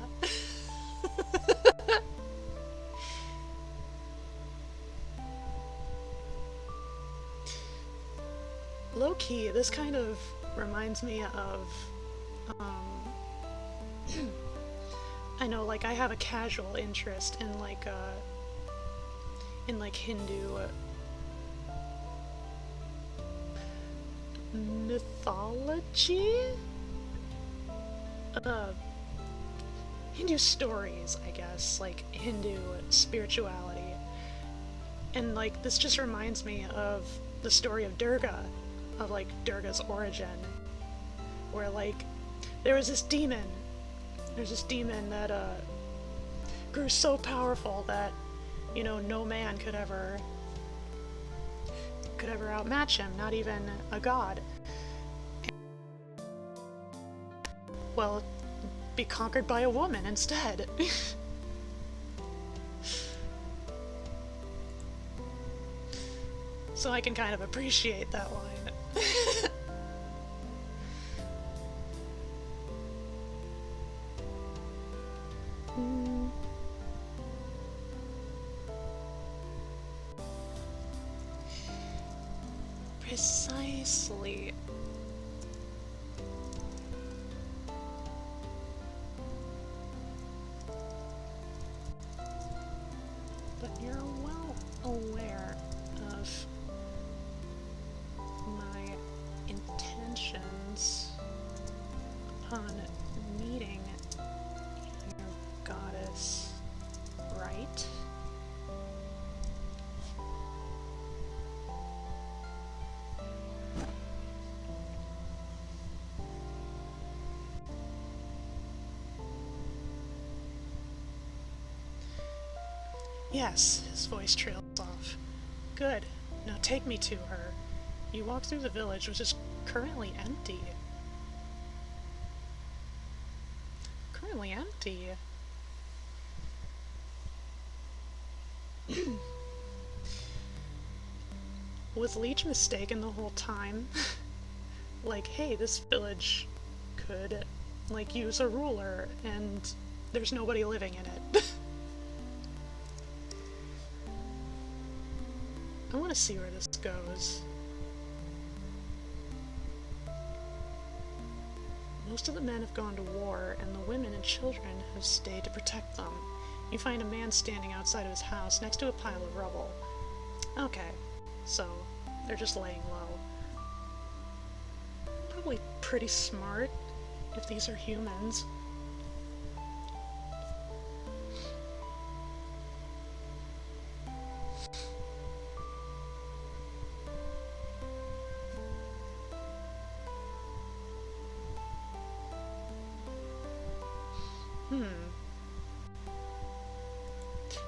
Low-key, this kind of reminds me of, I know, like, I have a casual interest in, like, Hindu mythology? Hindu stories, I guess, like, Hindu spirituality. And, like, this just reminds me of the story of Durga, of, like, Durga's origin, where, like, there's this demon that, grew so powerful that, you know, no man could ever outmatch him, not even a god. Well, be conquered by a woman instead. So I can kind of appreciate that line. Precisely. But you're well aware of my intentions upon meeting your goddess, right? Yes, his voice trails off. Good. Now take me to her. You walk through the village, which is currently empty. Currently empty? Was Leech mistaken the whole time? Like, hey, this village could, like, use a ruler, and there's nobody living in it. I want to see where this goes. Most of the men have gone to war, and the women and children have stayed to protect them. You find a man standing outside of his house next to a pile of rubble. Okay, so they're just laying low. Probably pretty smart, if these are humans.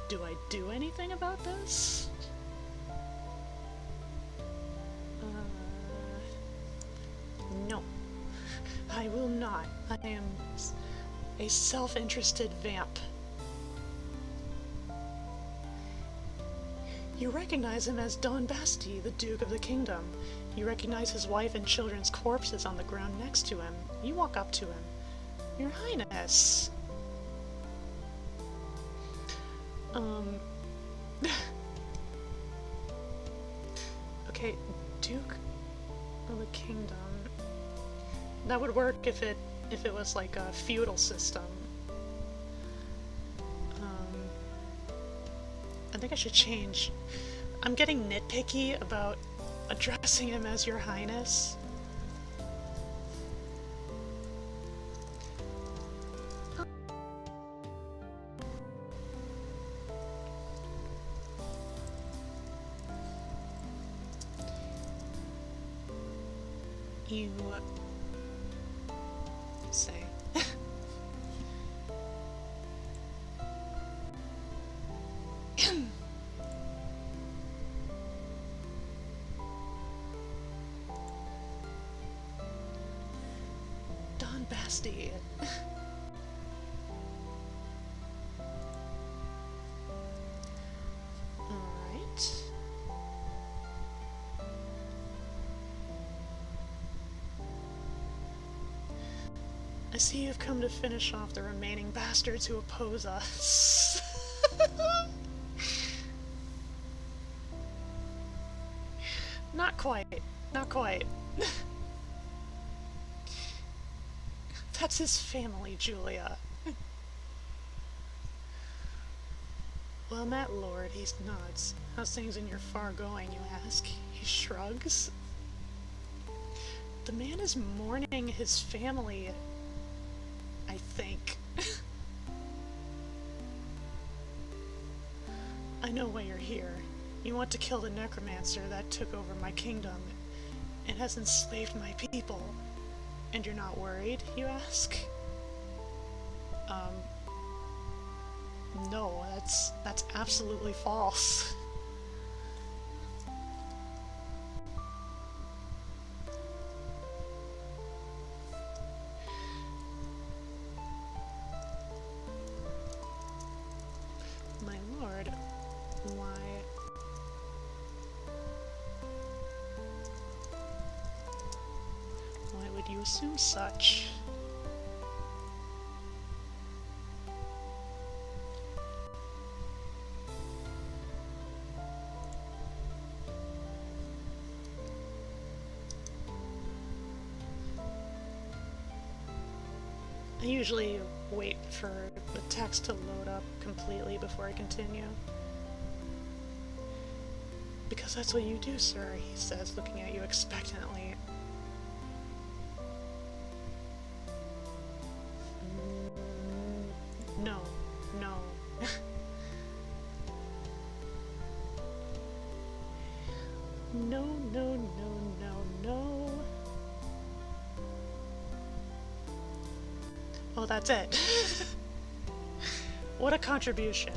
Do I do anything about this? No. I will not. I am a self-interested vamp. You recognize him as Don Basti, the Duke of the Kingdom. You recognize his wife and children's corpses on the ground next to him. You walk up to him. Your Highness. Okay, Duke of the Kingdom. That would work if it was like a feudal system. I think I should change. I'm getting nitpicky about addressing him as Your Highness. You say. Don Basti. Alright. I see you've come to finish off the remaining bastards who oppose us. Not quite. Not quite. That's his family, Julia. Well met, Lord, he nods. How's things in your far going, you ask? He shrugs. The man is mourning his family, I think. I know why you're here. You want to kill the necromancer that took over my kingdom and has enslaved my people. And you're not worried, you ask? No, that's absolutely false. My lord, why? Why would you assume such? I usually wait for the text to load up completely before I continue. Because that's what you do, sir, he says, looking at you expectantly. No, no. No, no, no, no, no. Oh, that's it. What a contribution.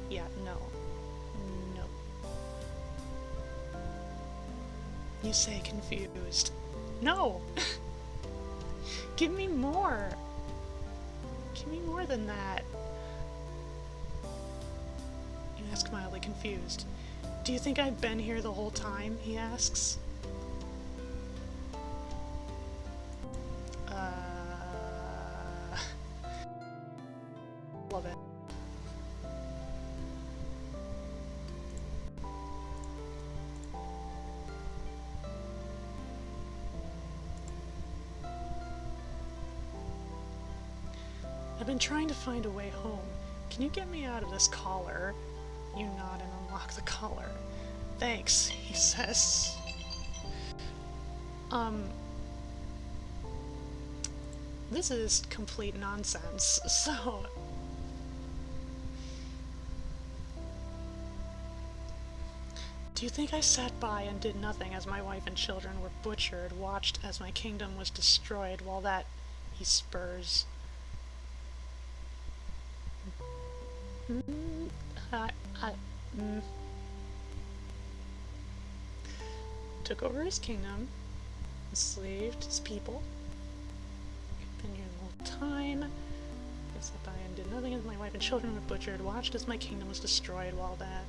Yeah, no. No. You say confused. No! Give me more! Give me more than that. You ask mildly confused. Do you think I've been here the whole time? He asks. Love it. I've been trying to find a way home. Can you get me out of this collar? You nod and unlock the collar. Thanks, he says. This is complete nonsense, so... Do you think I sat by and did nothing as my wife and children were butchered, watched as my kingdom was destroyed, while that... He spurs. Took over his kingdom, enslaved his people, been here the whole time, I sat by and did nothing as my wife and children were butchered, watched as my kingdom was destroyed while that...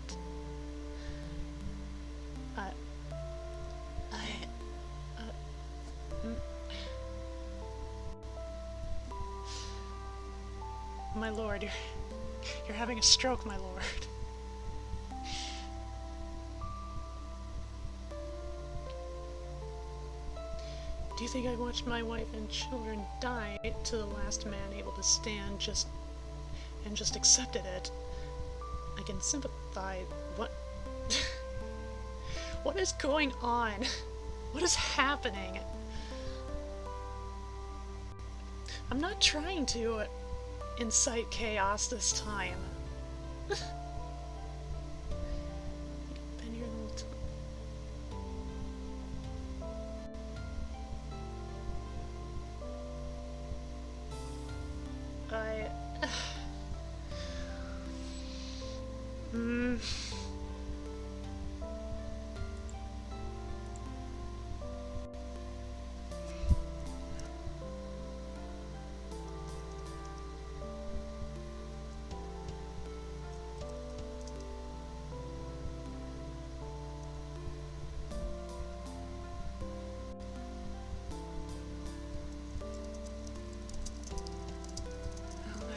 My lord, you're having a stroke, my lord. Do you think I watched my wife and children die to the last man able to stand just accepted it? I can sympathize. What? What is going on? What is happening? I'm not trying to incite chaos this time. Been here the whole time.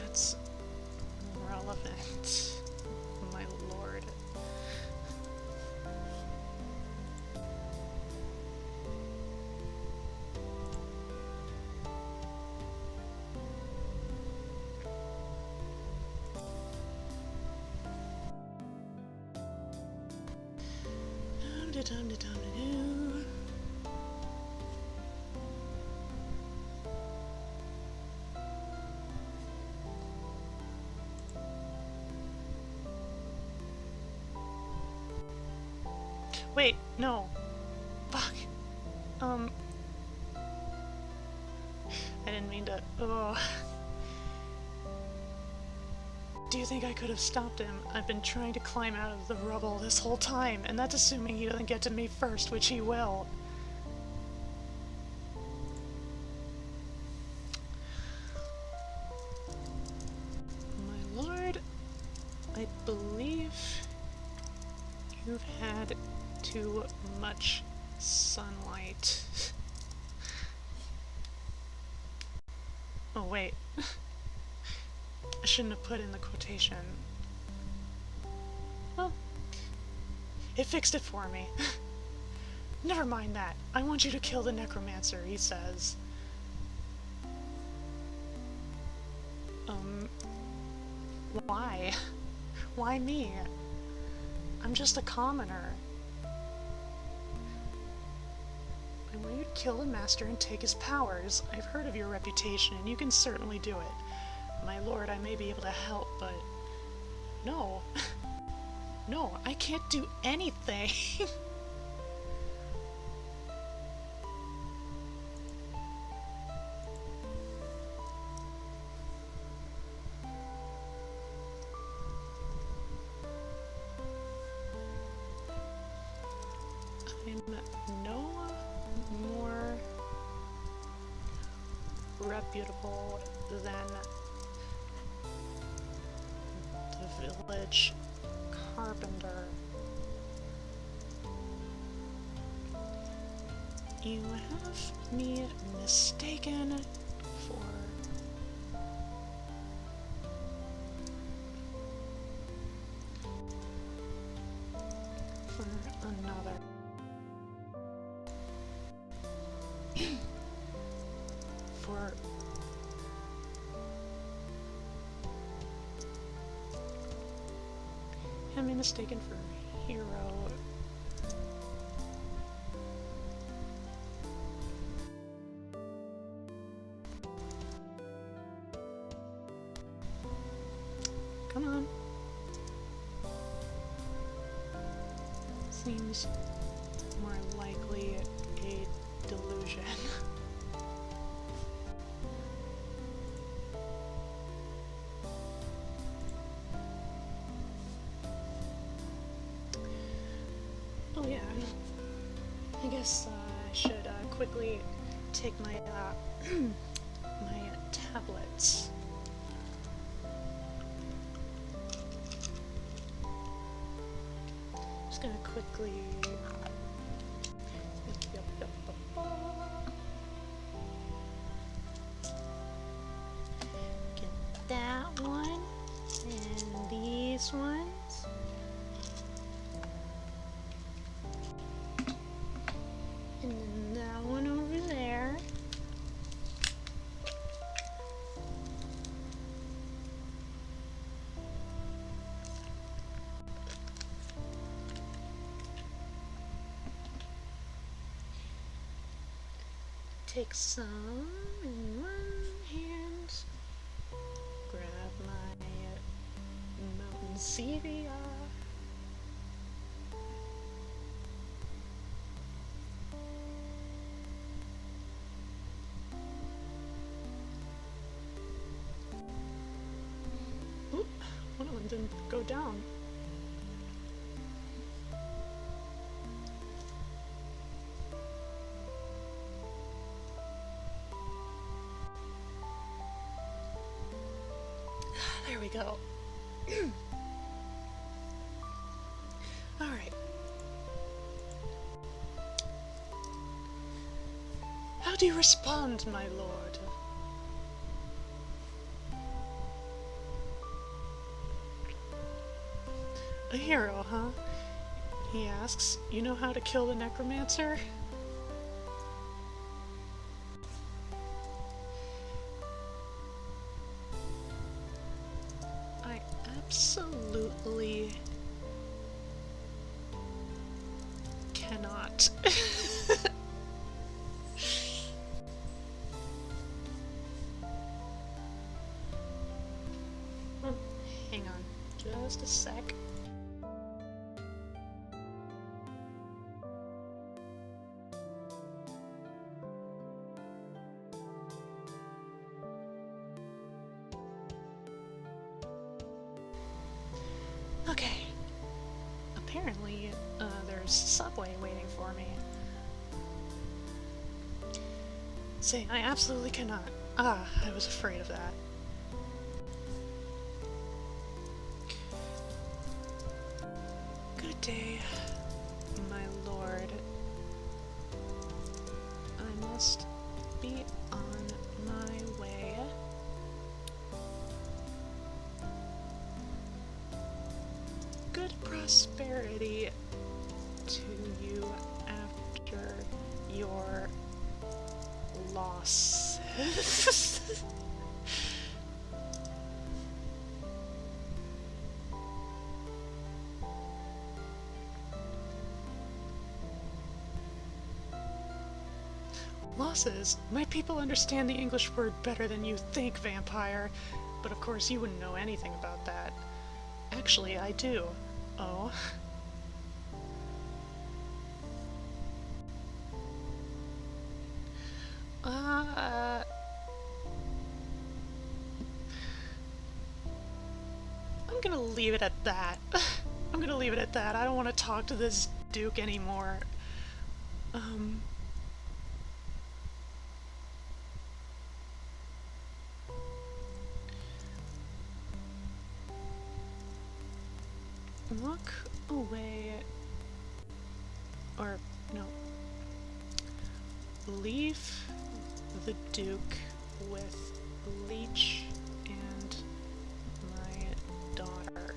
That's relevant, my lord. Wait, no. Fuck. I didn't mean to. Oh. Do you think I could have stopped him? I've been trying to climb out of the rubble this whole time, and that's assuming he doesn't get to me first, which he will. My lord, I believe you've had too much sunlight. Oh wait, I shouldn't have put in the quotation. Well, it fixed it for me. Never mind that. I want you to kill the necromancer, he says. Why? Why me? I'm just a commoner. I want you to kill the master and take his powers. I've heard of your reputation, and you can certainly do it. My lord, I may be able to help, but... No. No, I can't do anything. I'm no more reputable than the village carpenter. You have me mistaken for another. For have me mistaken for a hero. Come on. Seems more likely a delusion. Oh yeah, I guess I should quickly take my my tablets. Just gonna quickly. Get that one and these ones. And then that one over there. Take some in one hand. Grab my mountain stevia. Oop, one of them didn't go down. There we go. Alright. How do you respond, my lord? A hero, huh? He asks. You know how to kill the necromancer? I absolutely cannot. Hang on, just a sec. Okay. Apparently, there's subway waiting for me. Say, I absolutely cannot. Ah, I was afraid of that. Good day, my lord. I must be on my way. Good prosperity to you after your loss. Losses? My people understand the English word better than you think, vampire. But of course you wouldn't know anything about that. Actually, I do. Oh. I'm gonna leave it at that. I'm gonna leave it at that. I don't want to talk to this Duke anymore. Walk away. Or, no. Leave the Duke with Leech and my daughter.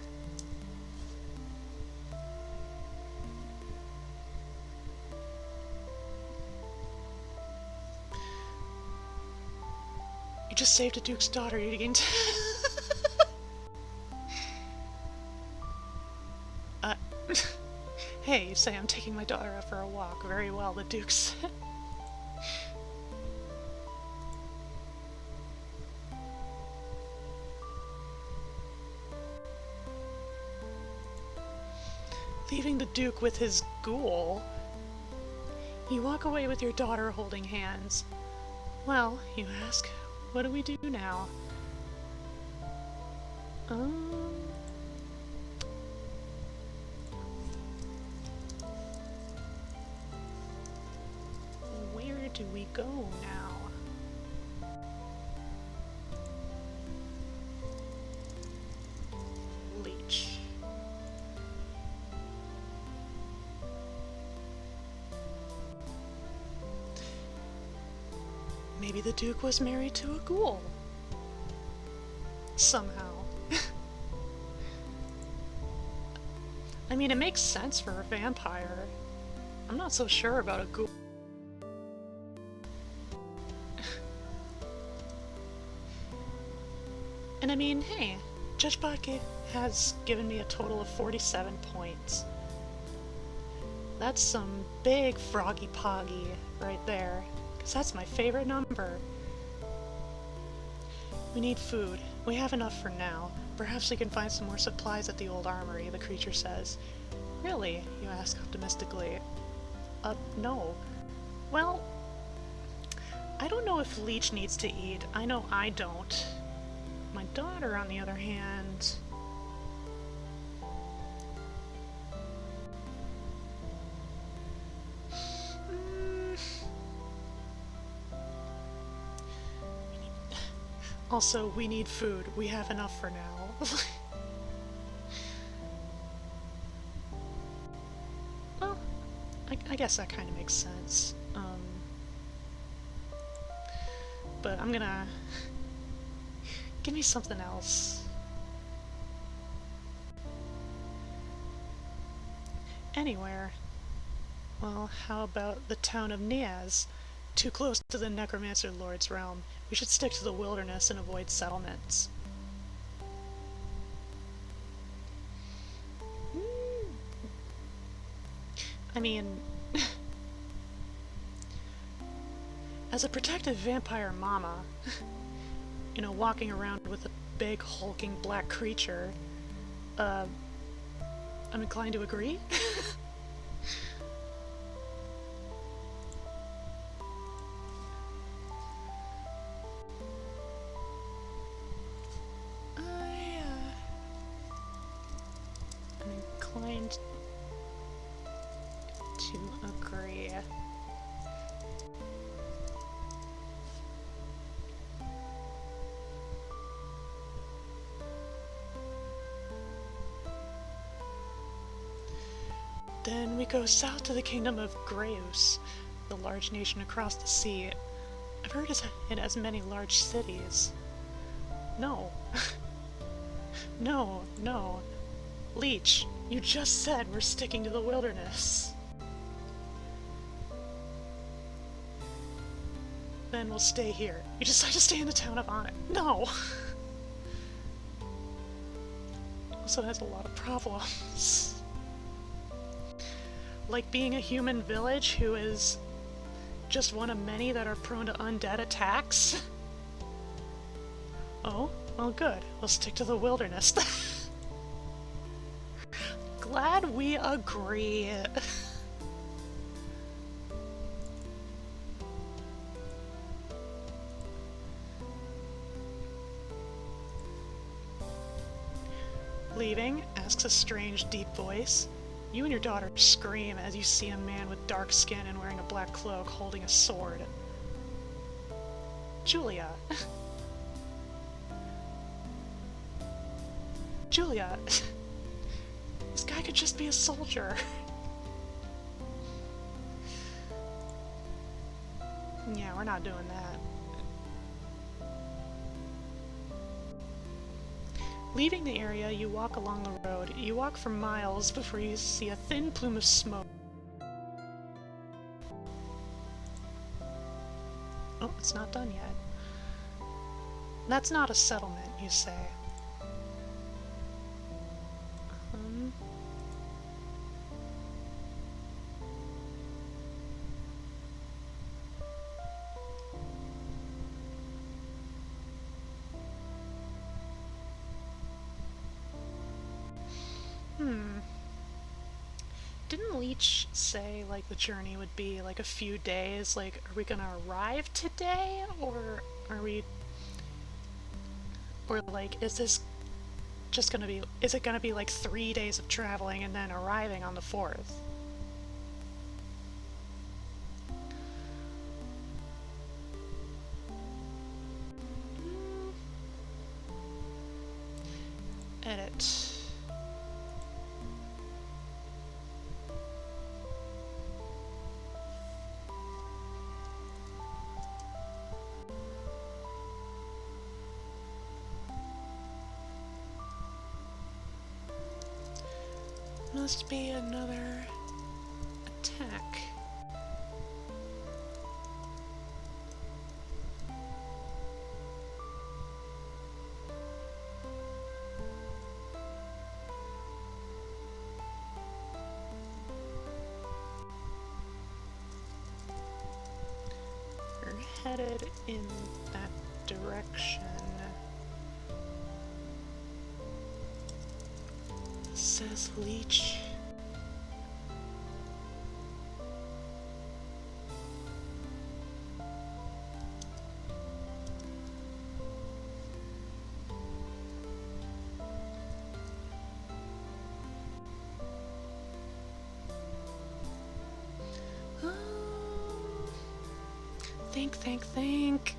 You just saved a Duke's daughter, you didn't. Hey, you say I'm taking my daughter out for a walk. Very well, the Duke said. Leaving the Duke with his ghoul. You walk away with your daughter holding hands. Well, you ask, what do we do now? Where do we go now? Leech. Maybe the Duke was married to a ghoul. Somehow. I mean, it makes sense for a vampire. I'm not so sure about a ghoul. And I mean, hey, JudgeBot has given me a total of 47 points. That's some big Froggy Poggy right there, because that's my favorite number. We need food. We have enough for now. Perhaps we can find some more supplies at the old armory, the creature says. Really? You ask optimistically. No. Well, I don't know if Leech needs to eat. I know I don't. My daughter, on the other hand... Also, we need food. We have enough for now. Well, I guess that kind of makes sense. But I'm gonna... Give me something else. Anywhere. Well, how about the town of Niaz? Too close to the Necromancer Lord's realm. We should stick to the wilderness and avoid settlements. I mean... as a protective vampire mama, you know, walking around with a big hulking black creature, I'm inclined to agree. inclined to agree. Then we go south to the kingdom of Greus, the large nation across the sea. I've heard it has many large cities. No. No. Leech, you just said we're sticking to the wilderness. Then we'll stay here. You decide to stay in the town of Onyx. No! Also has a lot of problems. Like being a human village who is just one of many that are prone to undead attacks. Oh, well good. We'll stick to the wilderness. Glad we agree. Leaving, asks a strange, deep voice. You and your daughter scream as you see a man with dark skin and wearing a black cloak holding a sword. Julia. Julia. This guy could just be a soldier. Yeah, we're not doing that. Leaving the area, you walk along the road. You walk for miles before you see a thin plume of smoke. Oh, it's not done yet. That's not a settlement, you say. Didn't Leech say, like, the journey would be, like, a few days? Like, are we gonna arrive today? Or are we... Or, like, is this just gonna be... Is it gonna be, like, 3 days of traveling and then arriving on the 4th? Edit. Must be another attack. We're headed in that direction. Says Leech. Think.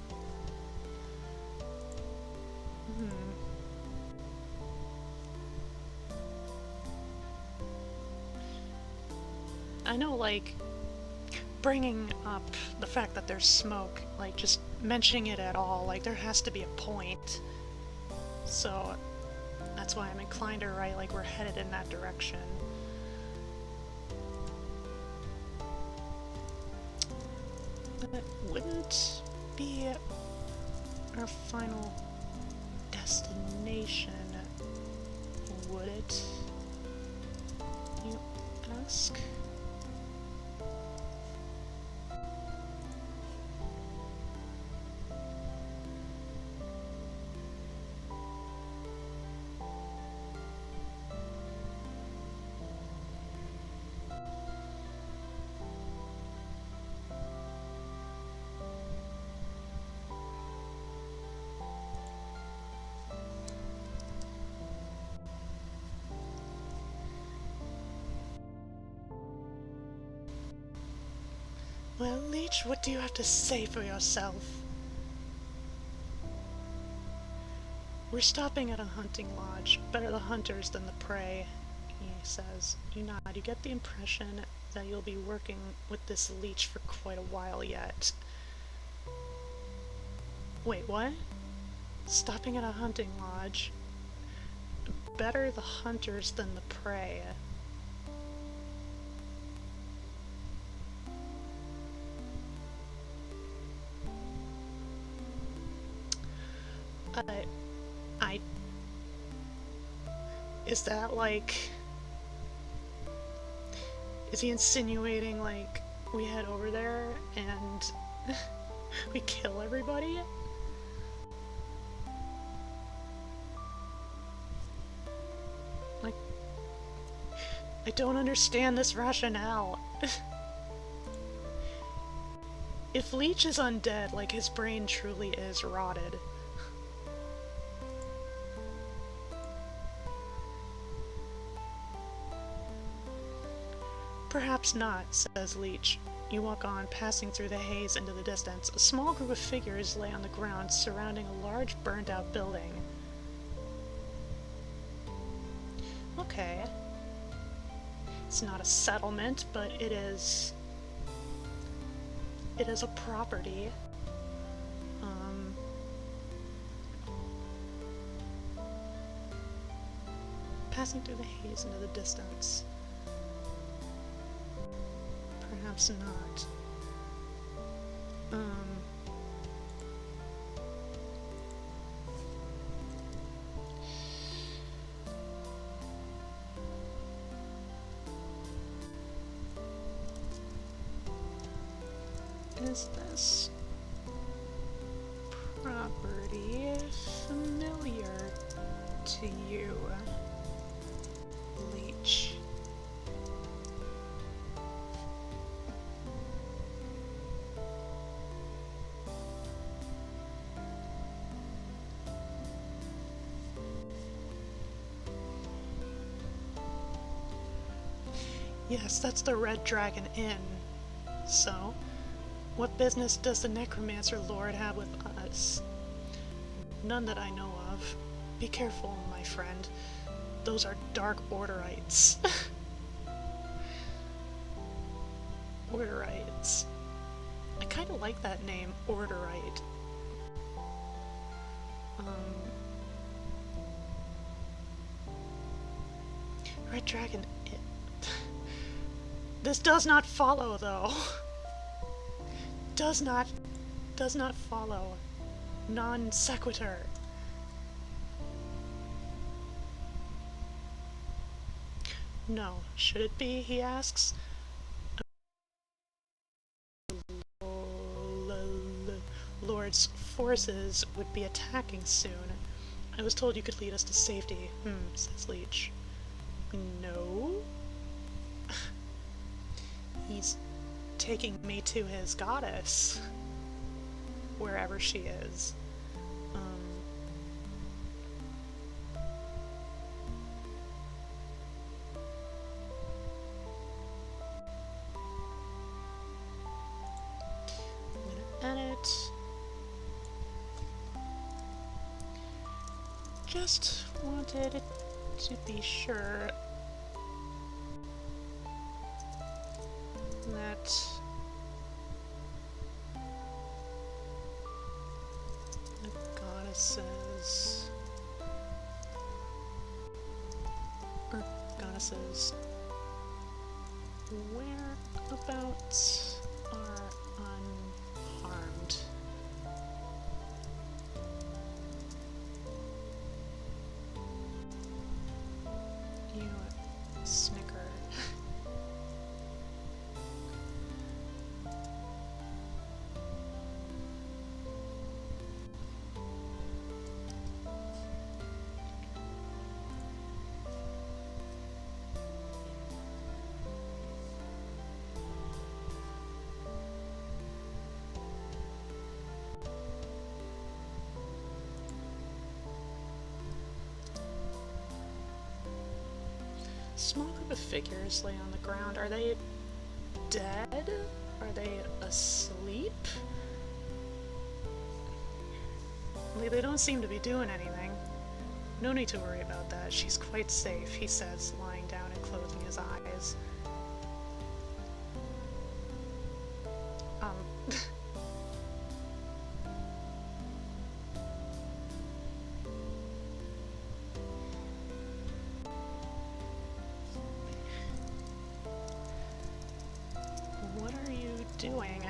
I know, like, bringing up the fact that there's smoke, like, just mentioning it at all, like, there has to be a point. So, that's why I'm inclined to write, like, we're headed in that direction. That wouldn't be our final destination, would it? You ask? Well, Leech, what do you have to say for yourself? We're stopping at a hunting lodge. Better the hunters than the prey, he says. You nod. You get the impression that you'll be working with this Leech for quite a while yet. Wait, what? Stopping at a hunting lodge. Better the hunters than the prey. Is that like... Is he insinuating, like, we head over there and we kill everybody? Like, I don't understand this rationale. If Leech is undead, like, his brain truly is rotted. Perhaps not, says Leech. You walk on, passing through the haze into the distance. A small group of figures lay on the ground surrounding a large burned-out building. Okay. It's not a settlement, but it is... It is a property. Passing through the haze into the distance. Perhaps not. Is this property familiar to you, Leech? Yes, that's the Red Dragon Inn. So, what business does the Necromancer Lord have with us? None that I know of. Be careful, my friend. Those are Dark Orderites. Orderites. I kinda like that name, Orderite. Red Dragon Inn. This does not follow, though. Does not follow. Non sequitur. No. Should it be, he asks. Lord's forces would be attacking soon. I was told you could lead us to safety. Says Leech. No? He's taking me to his goddess. Wherever she is. I'm gonna edit. Just wanted to be sure that the goddesses whereabouts are unharmed. You snicker. Small group of figures lay on the ground. Are they dead? Are they asleep? Like, they don't seem to be doing anything. No need to worry about that. She's quite safe, he says, lying down and closing his eyes. What are you doing?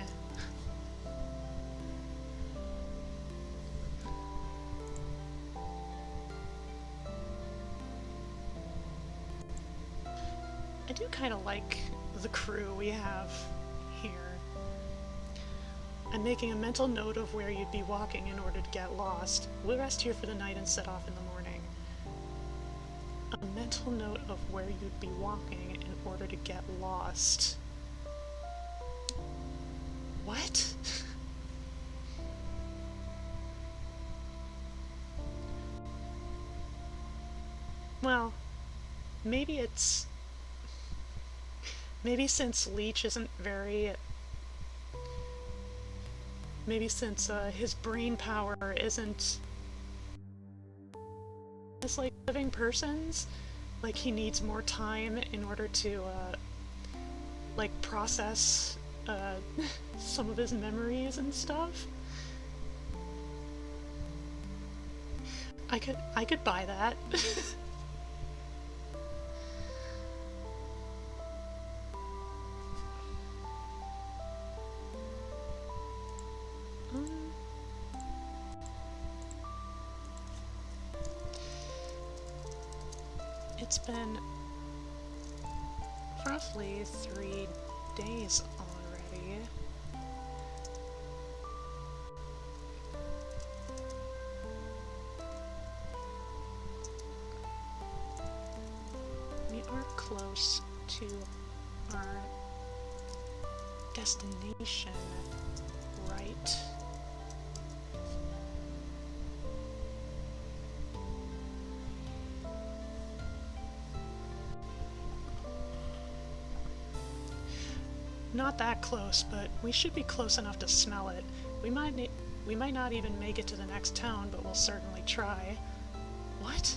I do kind of like the crew we have here. I'm making a mental note of where you'd be walking in order to get lost. We'll rest here for the night and set off in the morning. A mental note of where you'd be walking in order to get lost. What? Well, maybe it's... Maybe since Leech isn't very... Maybe since his brain power isn't as like living person's, like he needs more time in order to like process some of his memories and stuff. I could buy that. It's been roughly 3 days already. We are close to our destination, right? Not that close, but we should be close enough to smell it. We might not even make it to the next town, but we'll certainly try. What?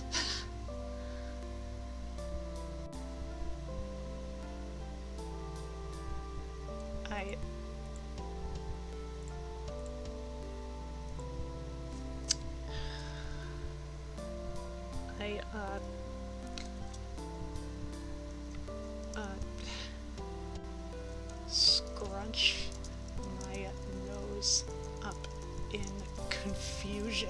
Scrunch my nose up in confusion.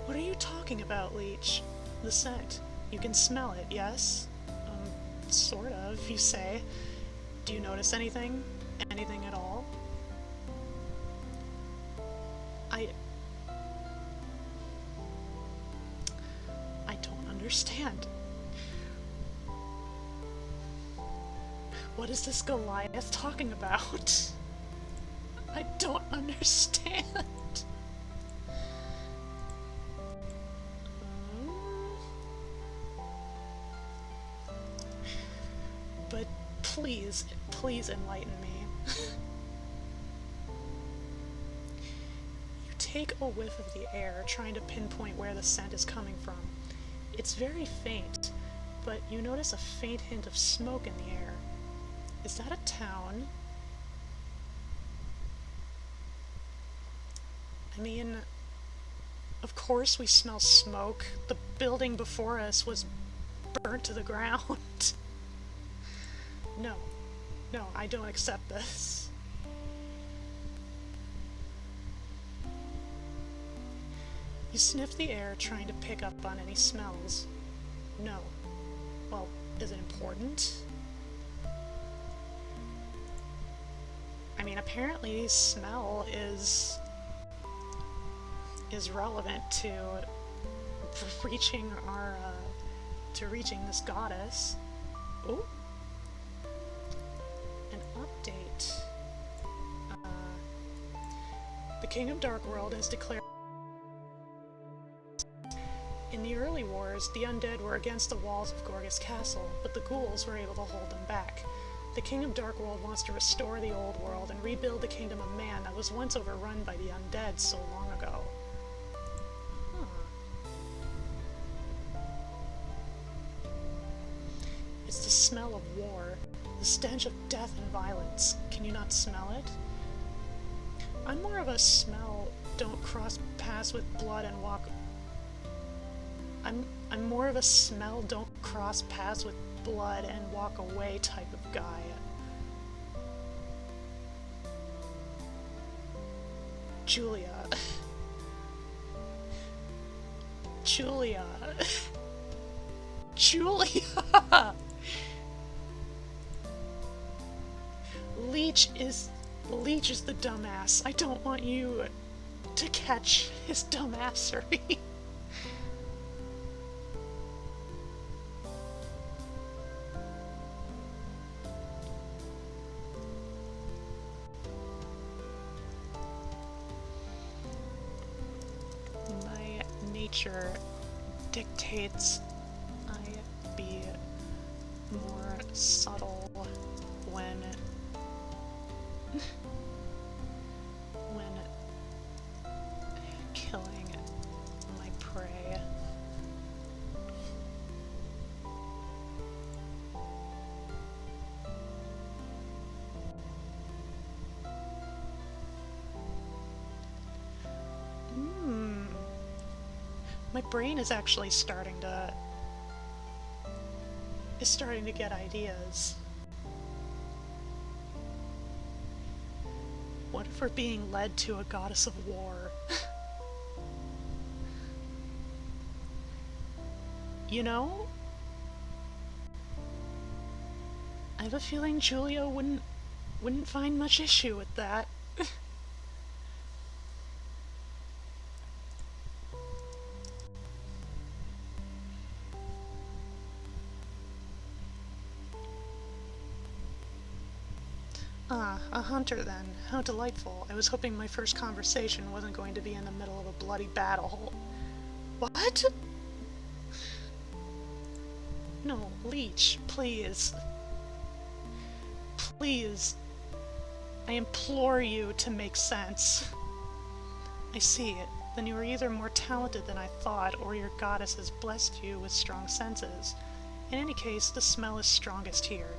What are you talking about, Leech? The scent. You can smell it, yes? Sort of, you say. Do you notice anything? Anything at all? I don't understand. What is this Goliath talking about? I don't understand. But please enlighten me. You take a whiff of the air, trying to pinpoint where the scent is coming from. It's very faint, but you notice a faint hint of smoke in the air. Is that a town? I mean, of course we smell smoke. The building before us was burnt to the ground. No, I don't accept this. You sniff the air, trying to pick up on any smells. No. Well, is it important? I mean, apparently smell is relevant to reaching our, reaching this goddess. Oh. An update. The King of Dark World has declared In the early wars, the undead were against the walls of Gorgas Castle, but the ghouls were able to hold them back. The King of Darkworld wants to restore the old world and rebuild the kingdom of man that was once overrun by the undead so long ago. It's the smell of war, the stench of death and violence. Can you not smell it? I'm more of a smell, don't cross paths with blood and walk... I'm more of a smell, don't cross paths with blood and walk away type of guy. Julia. Julia. Julia! Leech is the dumbass. I don't want you to catch his dumbassery. My nature dictates I be more subtle when killing my prey. My brain is actually starting to get ideas. What if we're being led to a goddess of war? You know? I have a feeling Julia wouldn't find much issue with that. Ah, a hunter then. How delightful. I was hoping my first conversation wasn't going to be in the middle of a bloody battle. What? No, Leech, please. Please. I implore you to make sense. I see it. Then you are either more talented than I thought, or your goddess has blessed you with strong senses. In any case, the smell is strongest here.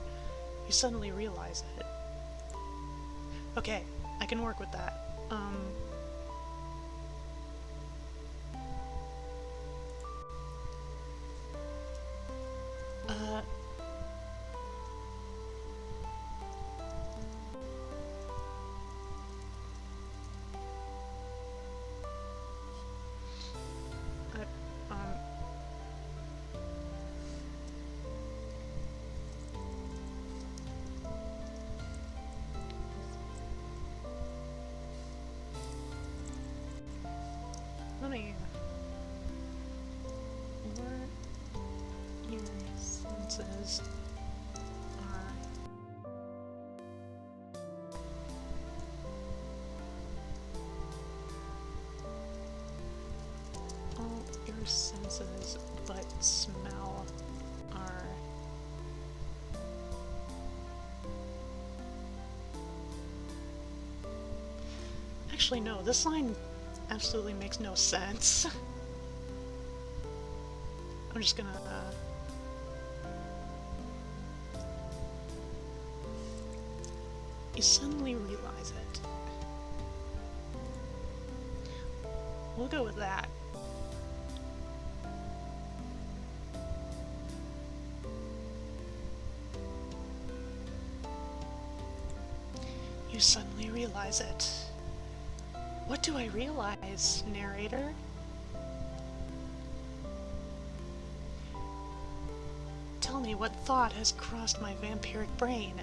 You suddenly realize it. Okay, I can work with that. Let me... What your senses are... All your senses but smell are... Actually, no, this line absolutely makes no sense. I'm just gonna, You suddenly realize it. We'll go with that. You suddenly realize it. What do I realize, narrator? Tell me what thought has crossed my vampiric brain.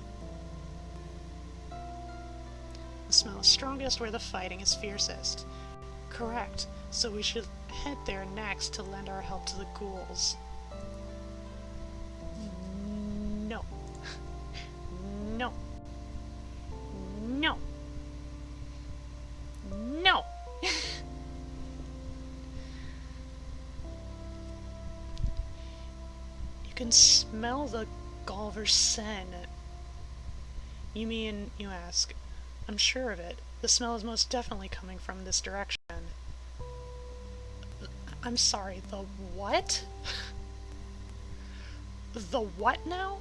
The smell is strongest where the fighting is fiercest. Correct, so we should head there next to lend our help to the ghouls. No. No. No. No! can smell the Golver Sen. You mean, you ask. I'm sure of it. The smell is most definitely coming from this direction. I'm sorry, the what? The what now?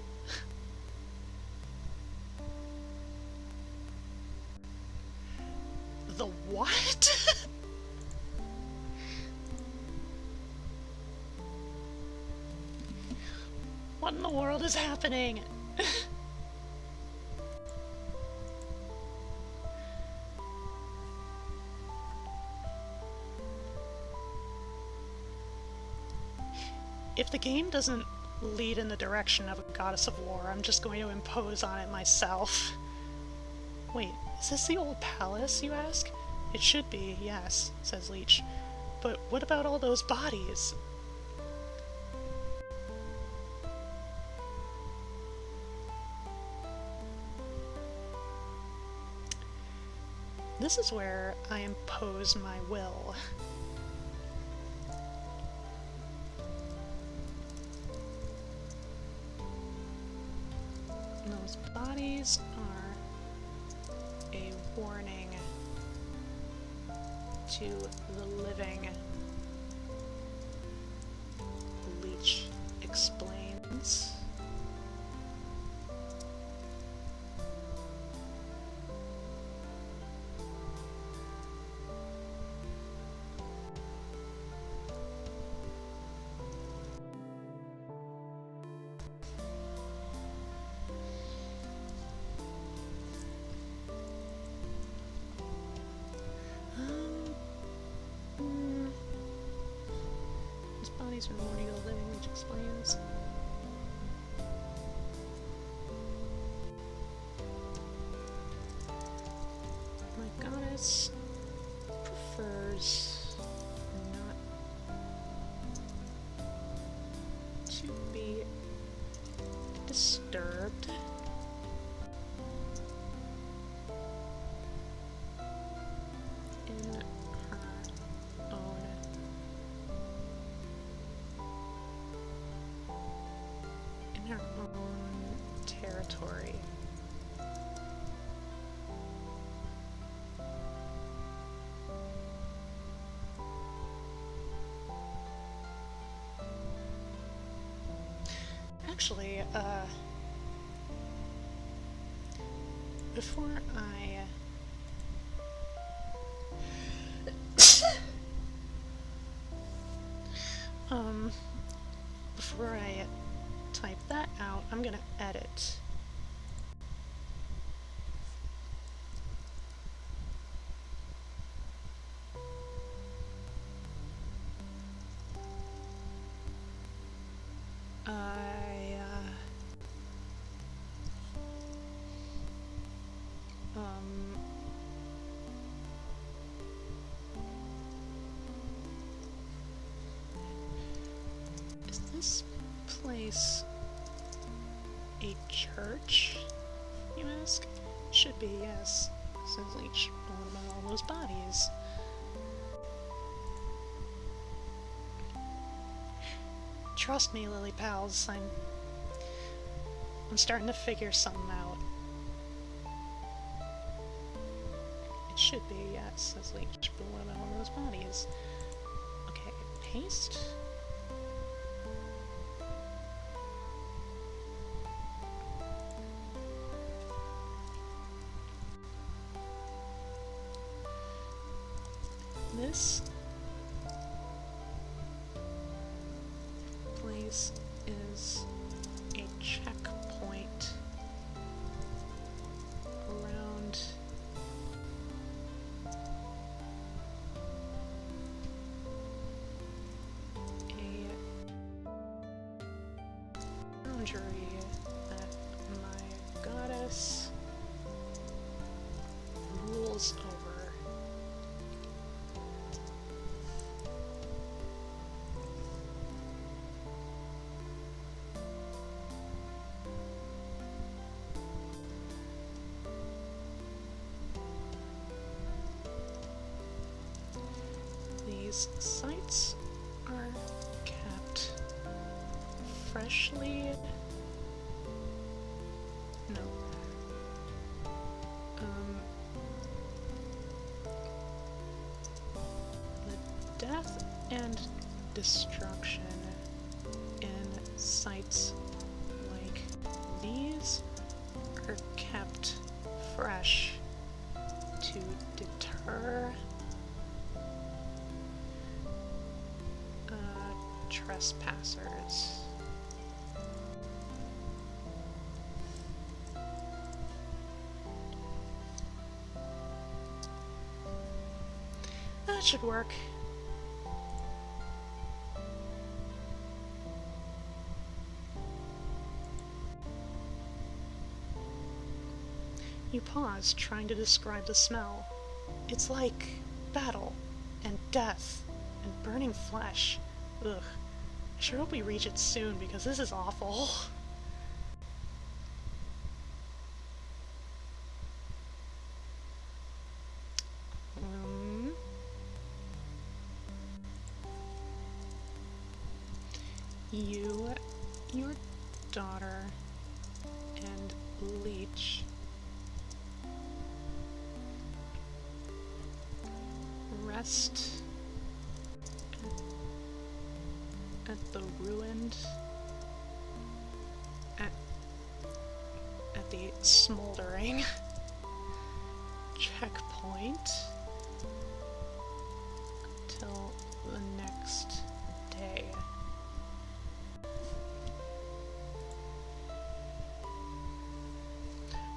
The what? What in the world is happening? If the game doesn't lead in the direction of a goddess of war, I'm just going to impose on it myself. Wait, is this the old palace, you ask? It should be, yes, says Leech. But what about all those bodies? This is where I impose my will. Those bodies are a warning to the living, Leech explains. Bodies are warning the living, which explains. My goddess prefers not to be disturbed. In her own territory. Actually, before I before I type that out, I'm gonna edit. Is this place a church, you ask? Should be, yes, says Leech. What about all those bodies? Trust me, Lily pals, I'm starting to figure something out. It should be, yes, says Leech, but what about all those bodies? Okay, paste. This place is a checkpoint around a boundary that my goddess rules over. These sites are kept freshly... No. The death and destruction in sites like these are kept fresh to deter trespassers. That should work. You pause, trying to describe the smell. It's like battle, and death, and burning flesh. Ugh. I sure hope we reach it soon, because this is awful. You, your daughter, and Leech rest at the ruined, at the smoldering checkpoint till the next day.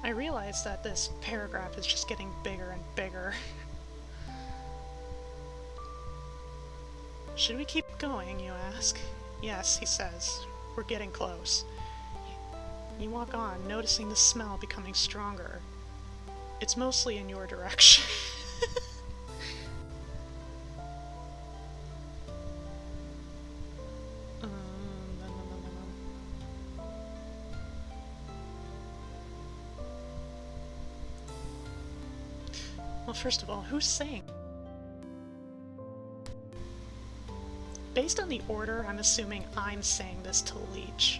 I realize that this paragraph is just getting bigger and bigger. Should we keep going, you ask? Yes, he says. We're getting close. You walk on, noticing the smell becoming stronger. It's mostly in your direction. Well, first of all, who's saying? Based on the order, I'm assuming I'm saying this to Leech.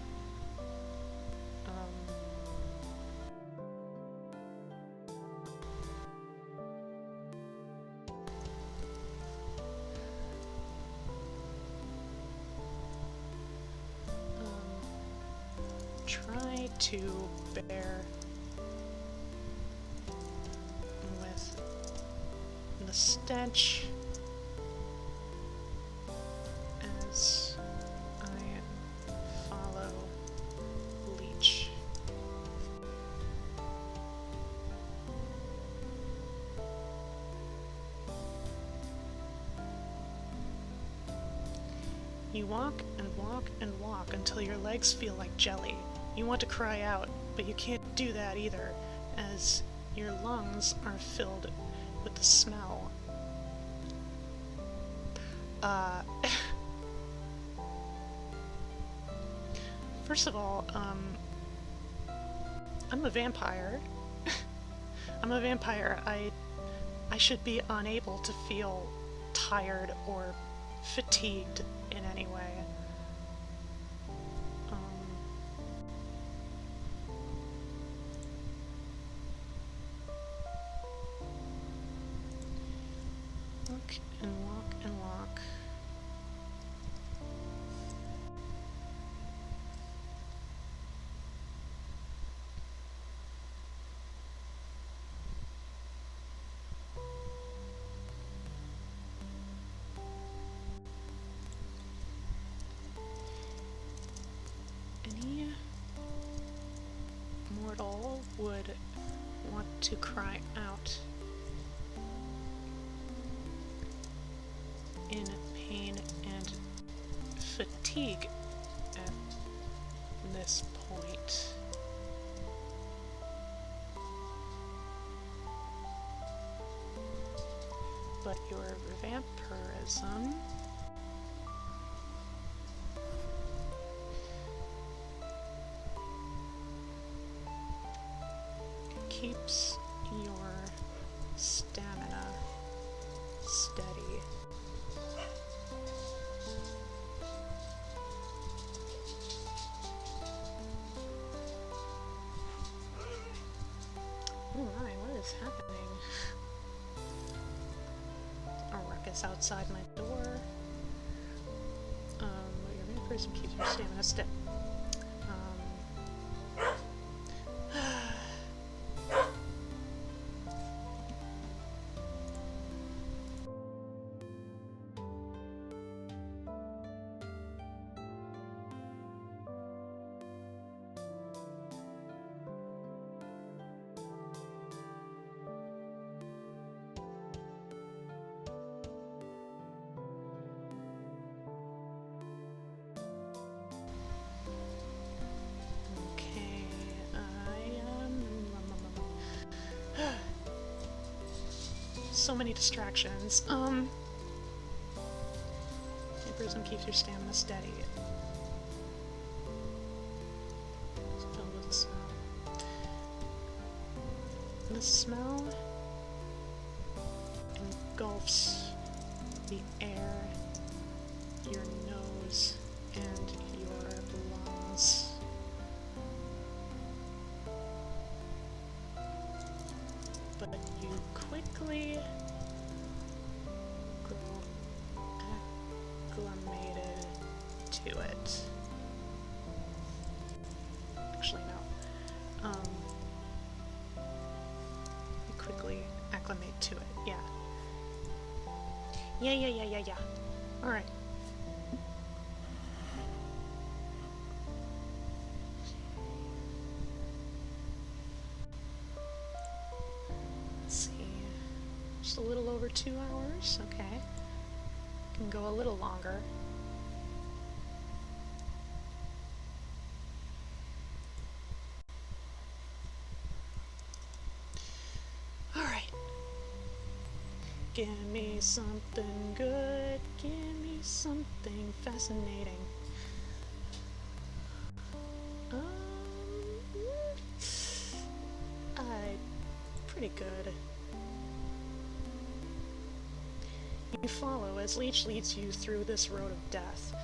Try to bear with the stench as I follow Leech. You walk and walk and walk until your legs feel like jelly. You want to cry out, but you can't do that either, as your lungs are filled with the smell. First of all, I'm a vampire. I'm a vampire. I should be unable to feel tired or fatigued in any way. Walk and walk and walk. Any mortal would want to cry out in pain and fatigue at this point. But your vampirism keeps your stamina steady. focus outside my door. Your main person keeps your stamina steady. So many distractions. Your prism keeps your stamina steady. It's filled with smell. The smell engulfs the air, your nose, and your lungs. But you quickly grow acclimated to it. Actually, no. You quickly acclimate to it, yeah. Yeah. Alright. Just a little over 2 hours, okay. Can go a little longer. Alright. Give me something good, give me something fascinating. Pretty good. You follow as Leech leads you through this road of death.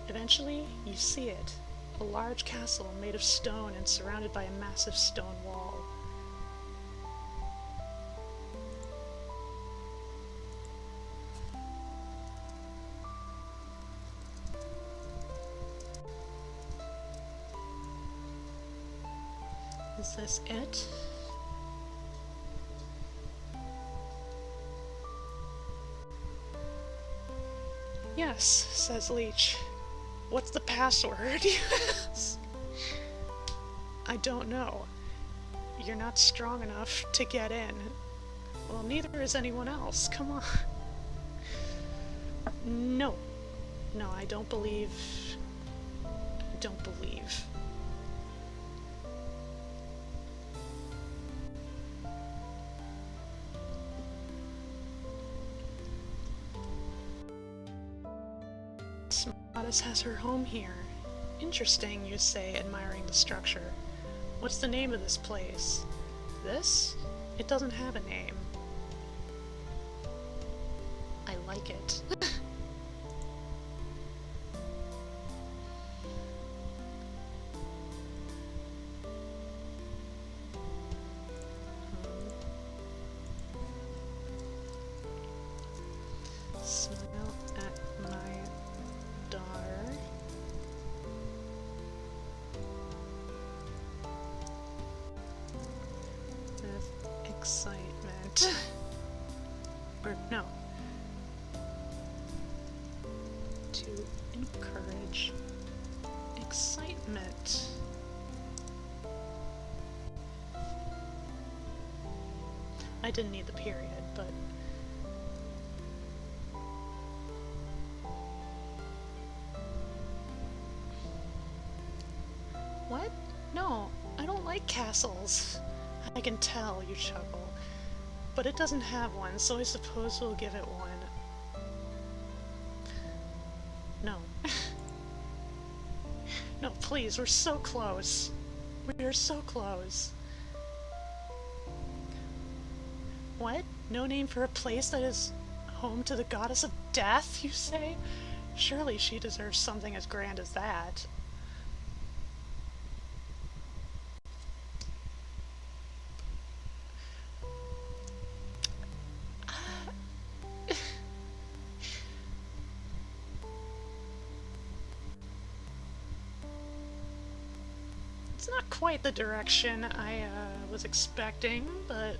Eventually, you see it. A large castle made of stone and surrounded by a massive stone wall. Is this it? Yes, says Leech. What's the password? Yes. I don't know. You're not strong enough to get in. Well, neither is anyone else. Come on. No. No, I don't believe... Goddess has her home here. Interesting, you say, admiring the structure. What's the name of this place? This? It doesn't have a name. I like it. Smile at my daughter. With excitement. Or no. To encourage excitement. I didn't need the period, but... What? No, I don't like castles. I can tell, you chuckle. But it doesn't have one, so I suppose we'll give it one. No. No, please, we're so close. We are so close. What? No name for a place that is home to the goddess of death, you say? Surely she deserves something as grand as that. It's not quite the direction I was expecting, but...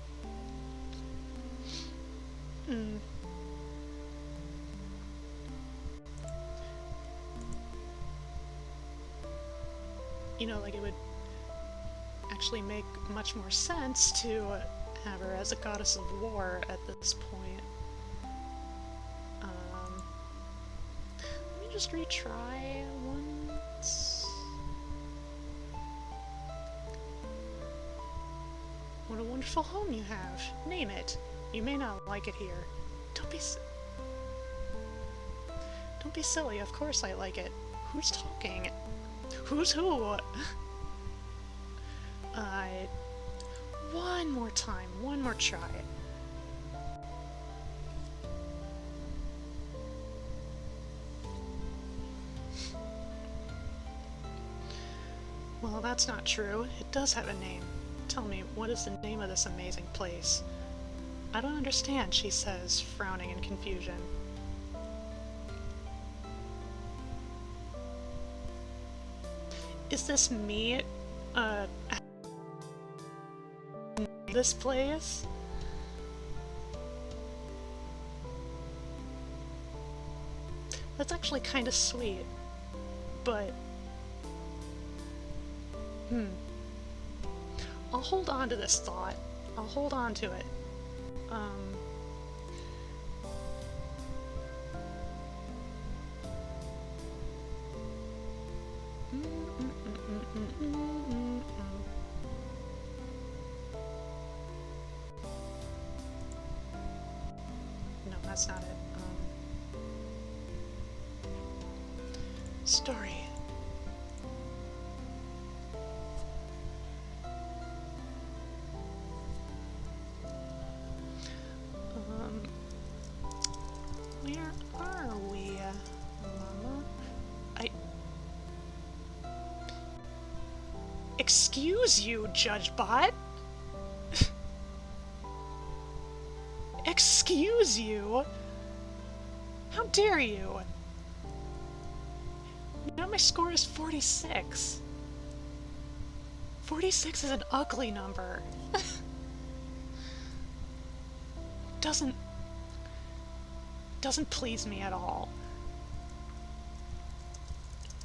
You know, like, it would actually make much more sense to have her as a goddess of war at this point. Let me just retry once. What a wonderful home you have. Name it. You may not like it here. Don't be silly. Of course I like it. Who's talking? Who's who? One more time. One more try. Well, that's not true. It does have a name. Tell me, what is the name of this amazing place? I don't understand, she says, frowning in confusion. Is this me, this place? That's actually kind of sweet, but... I'll hold on to this thought. I'll hold on to it. No, that's not it. Story. Where are we, Mama? Excuse you, Judge Bot? Excuse you? How dare you? Now my score is 46. 46 is an ugly number. Doesn't please me at all.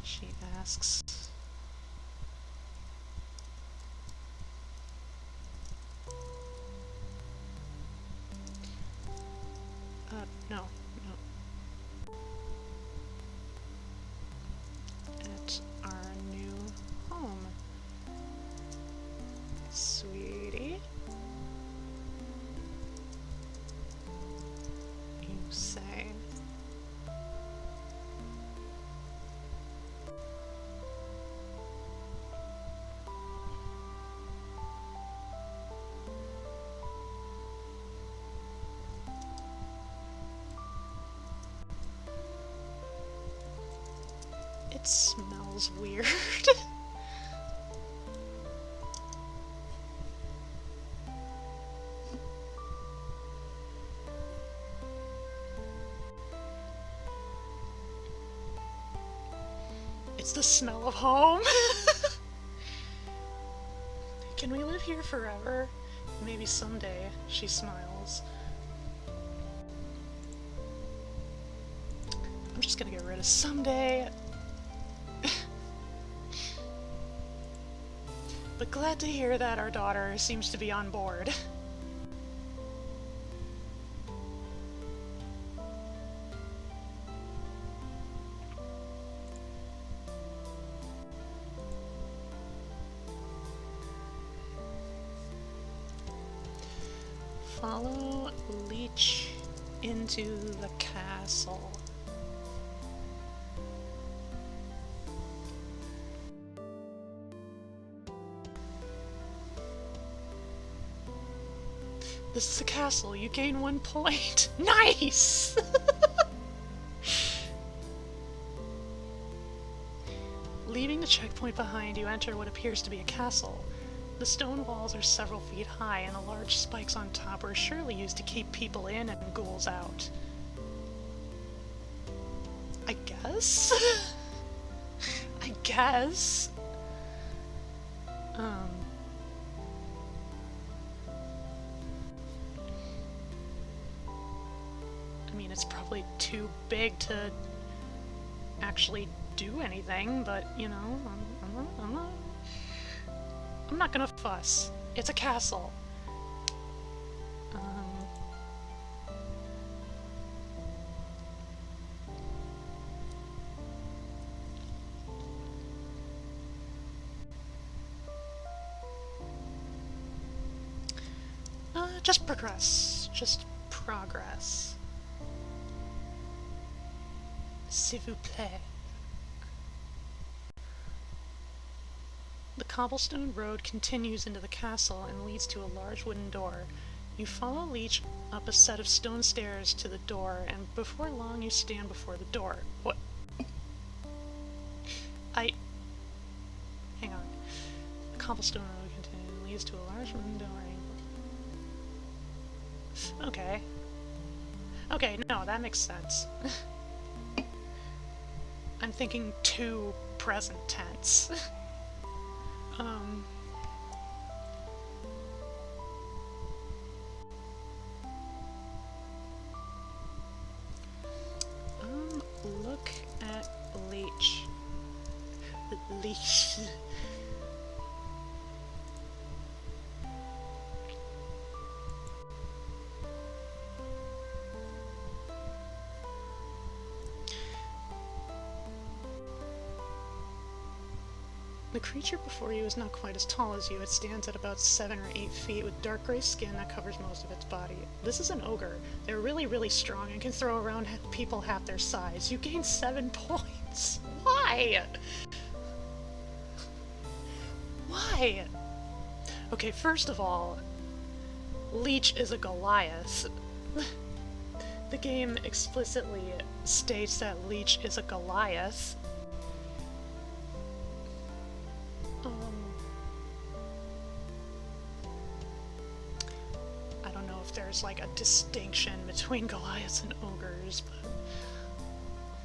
She asks. No. At our new home. Sweetie. You say. It smells weird. It's the smell of home. Can we live here forever? Maybe someday, she smiles. I'm just gonna get rid of someday. But glad to hear that our daughter seems to be on board. Follow Leech into the castle. This is a castle. You gain 1 point. Nice! Leaving the checkpoint behind, you enter what appears to be a castle. The stone walls are several feet high, and the large spikes on top are surely used to keep people in and ghouls out. I guess? I guess? Um, I mean, it's probably too big to actually do anything, but, you know, I'm not gonna fuss. It's a castle. Just progress. Just progress. S'il vous plaît. The cobblestone road continues into the castle and leads to a large wooden door. You follow Leech up a set of stone stairs to the door, and before long you stand before the door. What? Hang on. The cobblestone road continues and leads to a large wooden door. Okay. Okay, no, that makes sense. I'm thinking too present tense. Look at Leech. Leech. The creature before you is not quite as tall as you. It stands at about 7 or 8 feet with dark gray skin that covers most of its body. This is an ogre. They're really, really strong and can throw around people half their size. You gain 7 points. Why? Why? Okay, first of all, Leech is a Goliath. The game explicitly states that Leech is a Goliath. I don't know if there's like a distinction between Goliaths and ogres,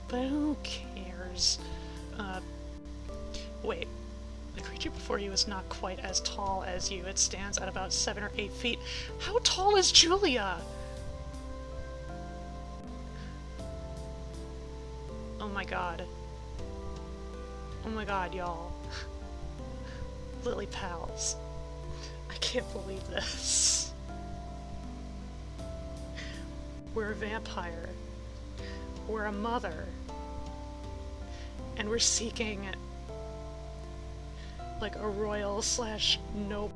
but who cares? Wait. The creature before you is not quite as tall as you. It stands at about 7 or 8 feet. How tall is Julia? Oh my god. Oh my god, y'all. Lily pals. I can't believe this. We're a vampire. We're a mother. And we're seeking like a royal slash noble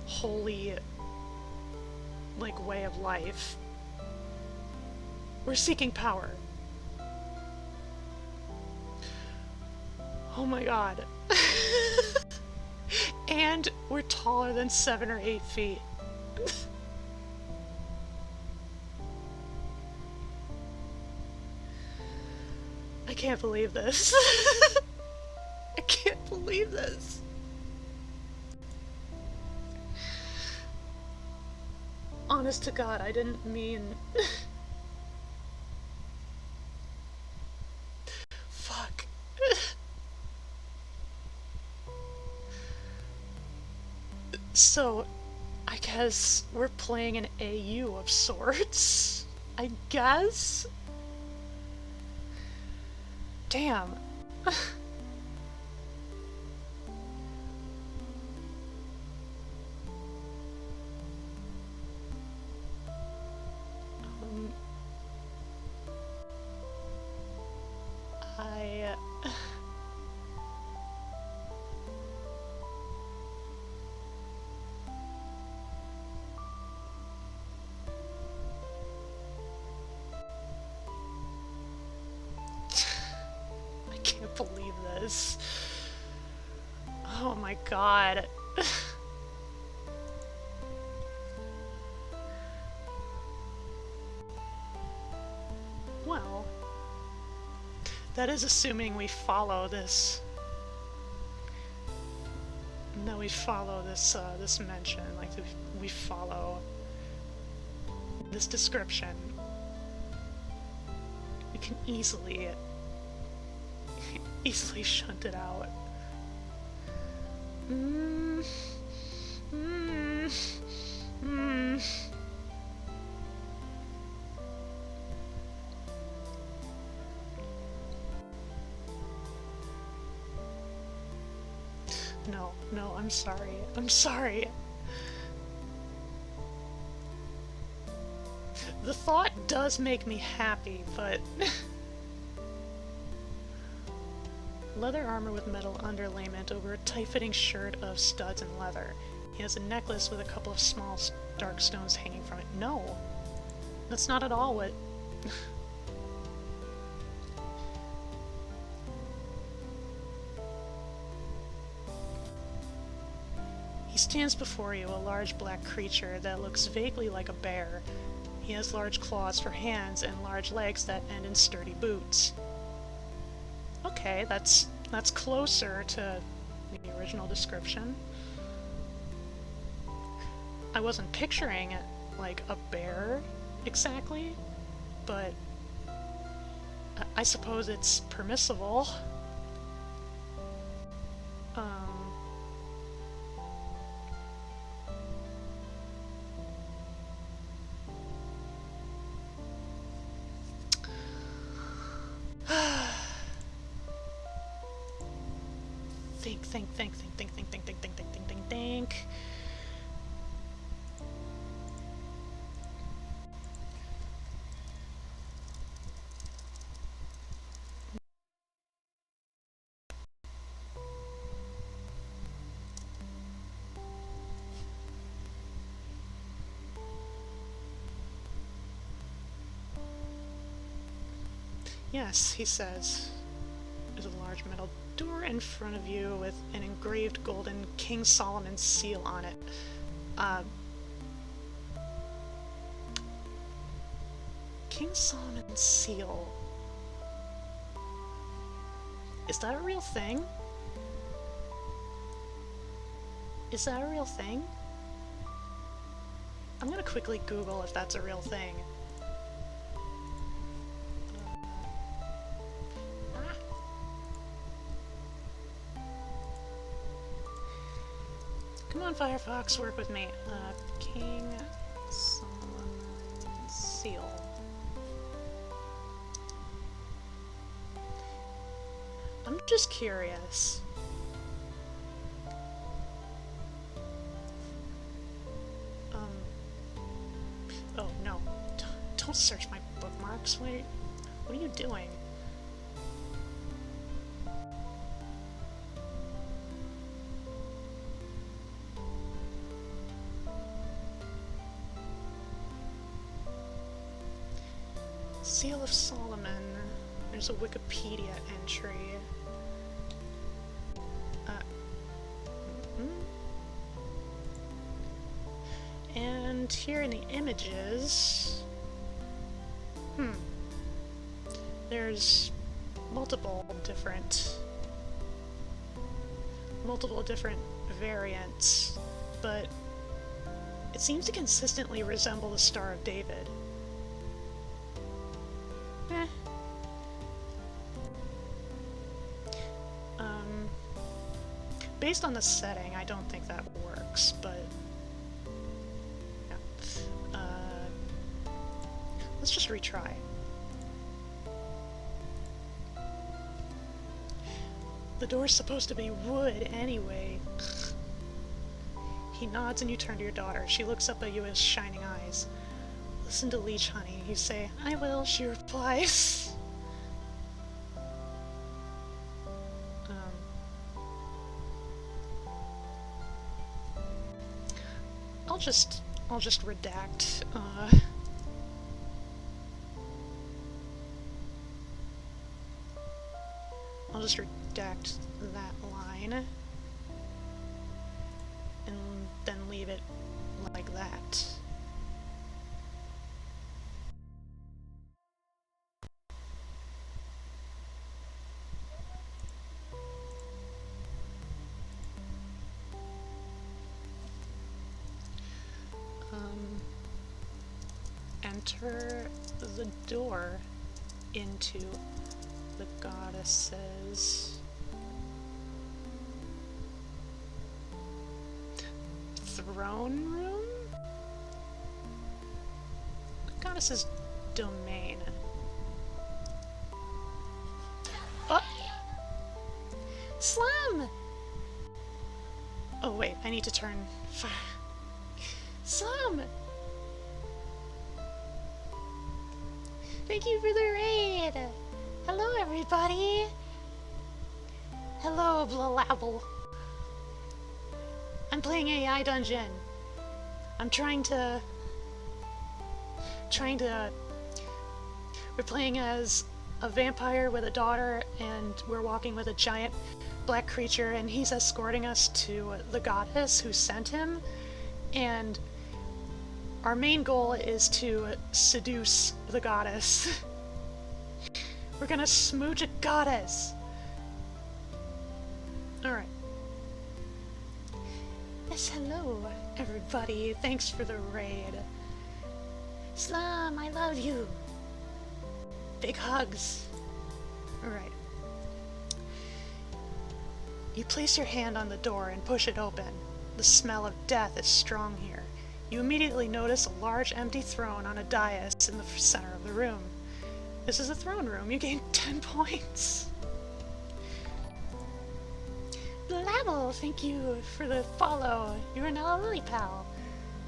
holy like way of life. We're seeking power. Oh my god. And we're taller than 7 or 8 feet. I can't believe this. I can't believe this. Honest to God, I didn't mean... Fuck. So, I guess we're playing an AU of sorts? I guess? Damn. I can't believe this. Oh my god. Well, that is assuming we follow this. That we follow this this mention, like we follow this description. We can easily shunt it out Mm. Mm. Mm. No, no, I'm sorry. I'm sorry. The thought does make me happy, but... Leather armor with metal underlayment over a tight-fitting shirt of studs and leather. He has a necklace with a couple of small dark stones hanging from it. No! That's not at all what... He stands before you, a large black creature that looks vaguely like a bear. He has large claws for hands and large legs that end in sturdy boots. Okay, that's closer to the original description. I wasn't picturing it like a bear exactly, but I suppose it's permissible. Think. Yes, he says. There's a large metal door in front of you with an engraved golden King Solomon seal on it. King Solomon's seal. Is that a real thing? Is that a real thing? I'm gonna quickly Google if that's a real thing. Come on, Firefox, work with me. King Solomon seal. I'm just curious. Oh no. Don't search my bookmarks. What are you doing? Seal of Solomon. There's a Wikipedia entry. And here in the images... There's multiple different variants, but it seems to consistently resemble the Star of David. Based on the setting, I don't think that works, but yeah. Let's just retry. The door's supposed to be wood anyway. He nods and you turn to your daughter. She looks up at you with shining eyes. Listen to Leech, honey. You say, I will, she replies. I'll just redact, I'll just redact that line, and then leave it like that. Enter the door into the goddesses. throne room? The goddess's domain. Oh! Slum! Oh wait, I need to turn fire. Slum! Thank you for the raid! Hello everybody! Hello, Blalabble. I'm playing AI Dungeon. I'm trying to... We're playing as a vampire with a daughter, and we're walking with a giant black creature, and he's escorting us to the goddess who sent him, and our main goal is to seduce the goddess. We're gonna smooch a goddess! Alright. Yes, hello, everybody. Thanks for the raid. Slum, I love you. Big hugs. Alright. You place your hand on the door and push it open. The smell of death is strong here. You immediately notice a large empty throne on a dais in the center of the room. This is a throne room. You gain 10 points. Level, thank you for the follow. You're now a lily pal.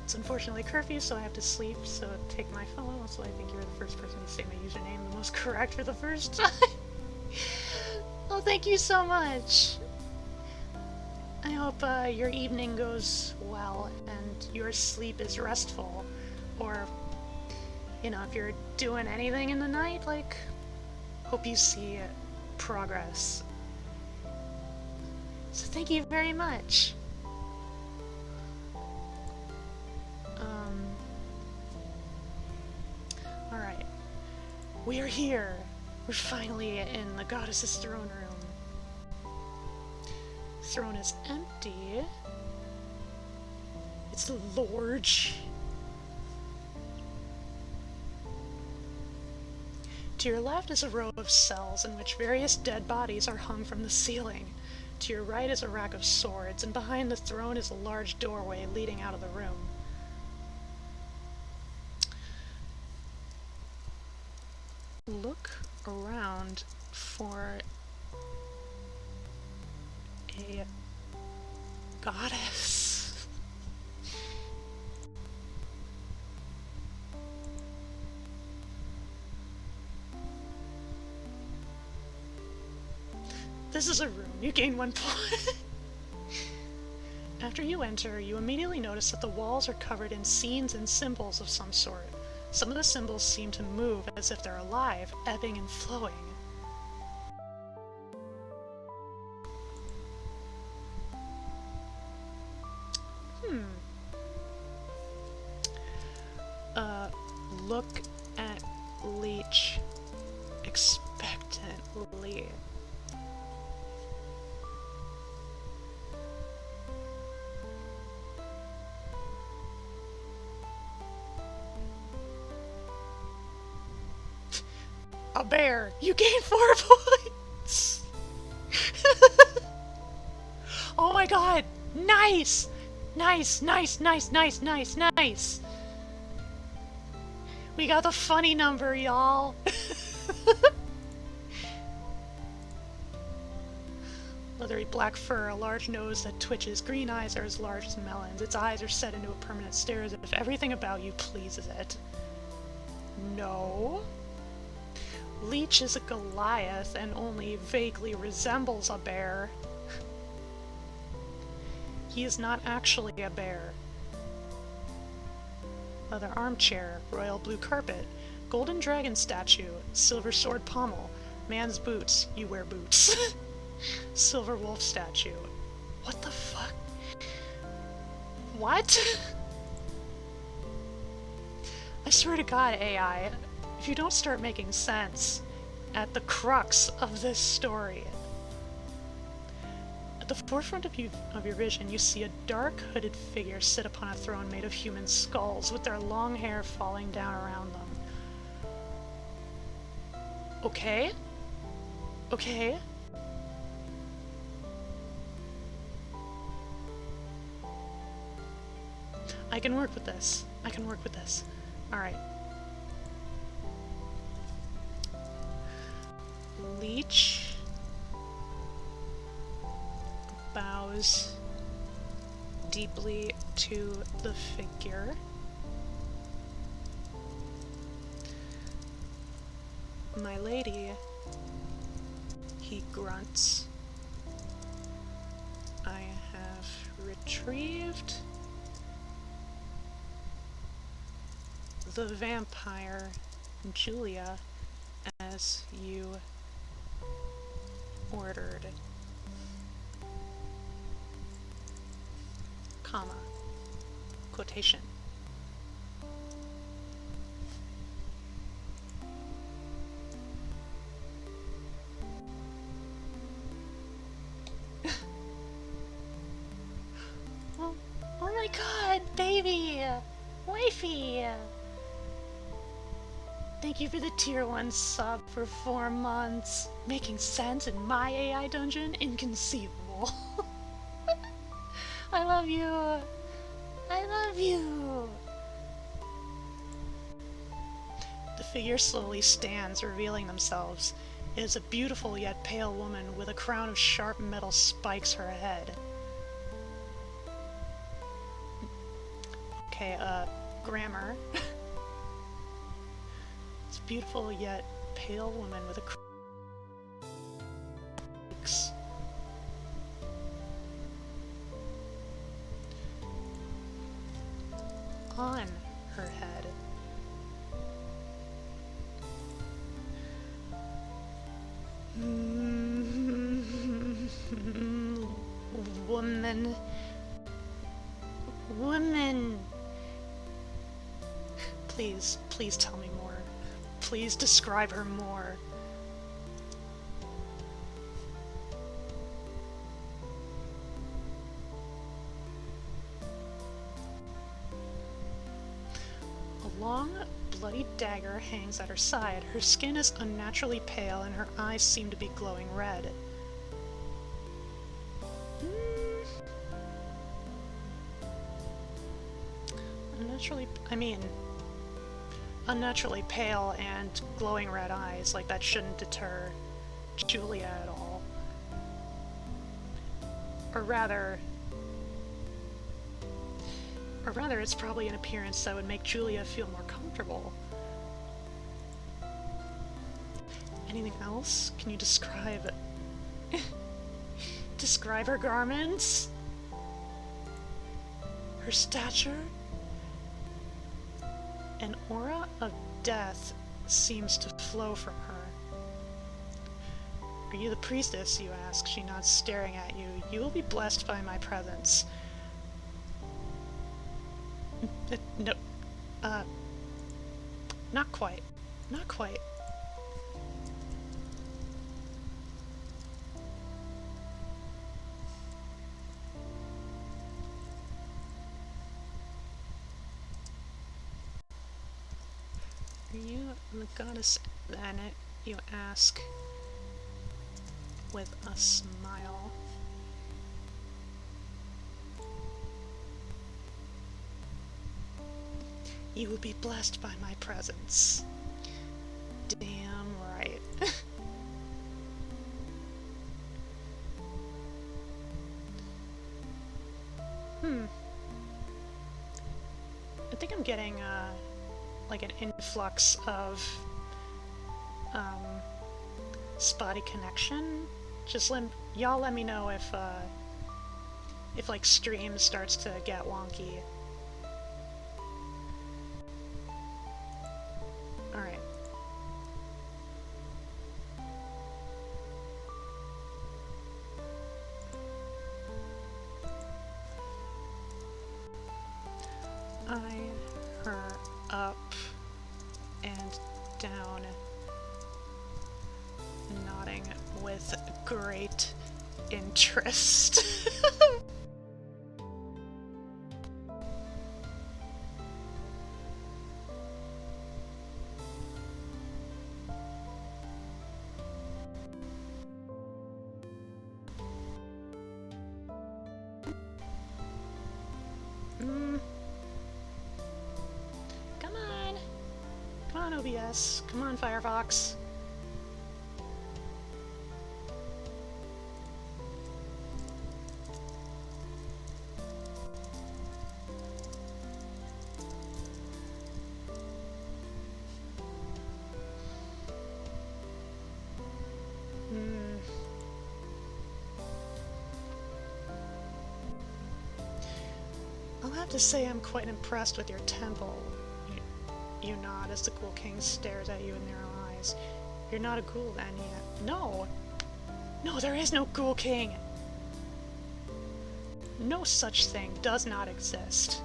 It's unfortunately curfew, so I have to sleep, so take my follow. Also, I think you're the first person to say my username the most correct for the first time. Oh, thank you so much. I hope your evening goes well and your sleep is restful. Or, you know, if you're doing anything in the night, like, hope you see progress. So thank you very much. Alright. We are here. We're finally in the goddess's throne room. Throne is empty. It's large. To your left is a row of cells in which various dead bodies are hung from the ceiling. To your right is a rack of swords, and behind the throne is a large doorway leading out of the room. Look around for a goddess. This is a room. You gain 1 point. After you enter, you immediately notice that the walls are covered in scenes and symbols of some sort. Some of the symbols seem to move as if they're alive, ebbing and flowing. Look at Leech expectantly. A bear! You gain 4 points! Oh my god! Nice! Nice, nice, nice, nice, nice, nice! We got the funny number, y'all! Leathery black fur, a large nose that twitches, green eyes are as large as melons. Its eyes are set into a permanent stare as if everything about you pleases it. No. Leech is a Goliath and only vaguely resembles a bear. He is not actually a bear. Leather armchair, royal blue carpet, golden dragon statue, silver sword pommel, man's boots, you wear boots. Silver wolf statue. What the fuck? What? I swear to God, AI, if you don't start making sense at the crux of this story. At the forefront of your vision, you see a dark, hooded figure sit upon a throne made of human skulls, with their long hair falling down around them. Okay? Okay? I can work with this. I can work with this. Alright. Leech bows deeply to the figure. My lady, he grunts. I have retrieved the vampire Julia as you ordered. Comma. Quotation. Oh my god, baby! Wifey! Thank you for the tier 1 sub for 4 months. Making sense in my AI dungeon? Inconceivable. I love you! I love you! The figure slowly stands, revealing themselves. It is a beautiful yet pale woman with a crown of sharp metal spikes her head. Okay, grammar. It's a beautiful yet pale woman with a crown of spikes. On her head. Woman. Please tell me more. Please describe her more. A long, bloody dagger hangs at her side. Her skin is unnaturally pale and her eyes seem to be glowing red. Unnaturally pale and glowing red eyes, like that shouldn't deter Julia at all. Or rather, it's probably an appearance that would make Julia feel more comfortable. Anything else? Can you describe describe her garments? Her stature? An aura of death seems to flow from her. Are you the priestess, you ask? She nods, staring at you. You will be blessed by my presence. No. Not quite. Not quite. Are you the goddess? Then you ask with a smile. You will be blessed by my presence. Damn right. I think I'm getting like an influx of spotty connection. Just y'all let me know if like stream starts to get wonky. Alright. Eye her up and down, nodding with great interest. on, OBS. Come on, Firefox. I'll have to say I'm quite impressed with your temple. You nod as the Ghoul King stares at you in their eyes. You're not a ghoul then yet. No! No, there is no Ghoul King! No such thing does not exist.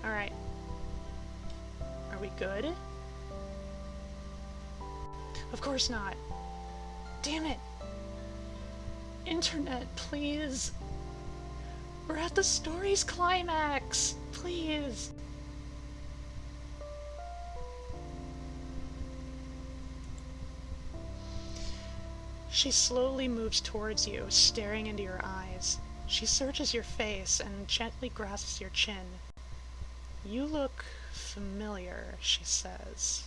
Alright. Are we good? Of course not. Damn it! Internet, please! We're at the story's climax! Please! She slowly moves towards you, staring into your eyes. She searches your face and gently grasps your chin. You look familiar, she says.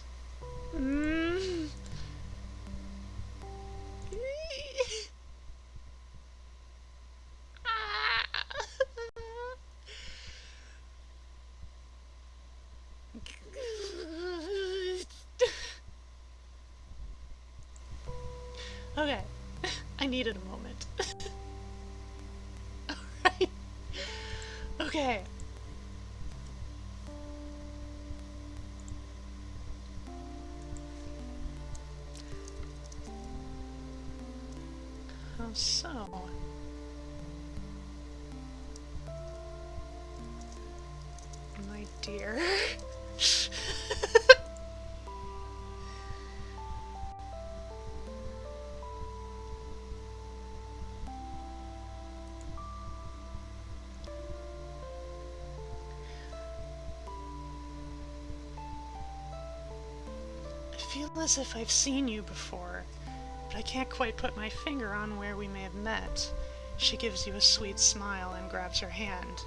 Okay, I needed a moment. Alright. Okay. How so? My dear. I feel as if I've seen you before, but I can't quite put my finger on where we may have met. She gives you a sweet smile and grabs her hand.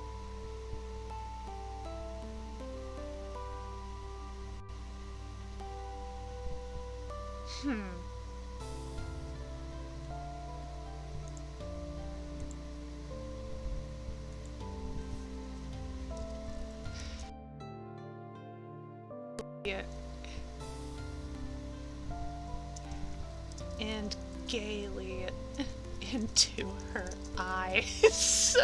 Yeah. And gaily into her eyes.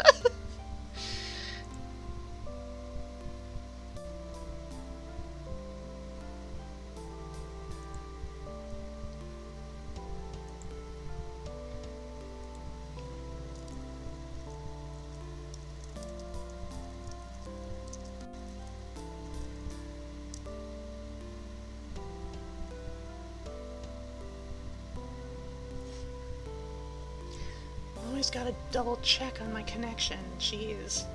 Always gotta double check on my connection, jeez.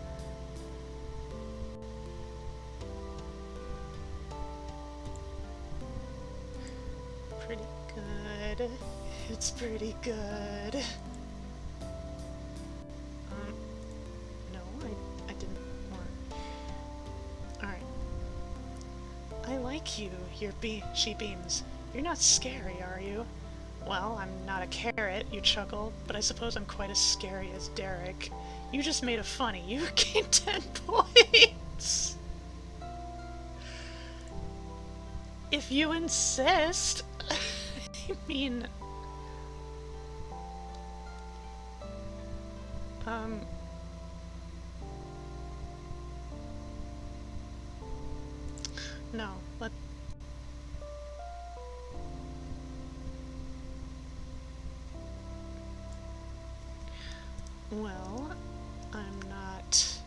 Pretty good. It's pretty good. No, I didn't want. Alright. I like you, she beams. You're not scary, are you? Well, I'm not a carrot, you chuckle, but I suppose I'm quite as scary as Derek. You just made a funny. You gained 10 points! If you insist. I mean... No, Well, I'm not...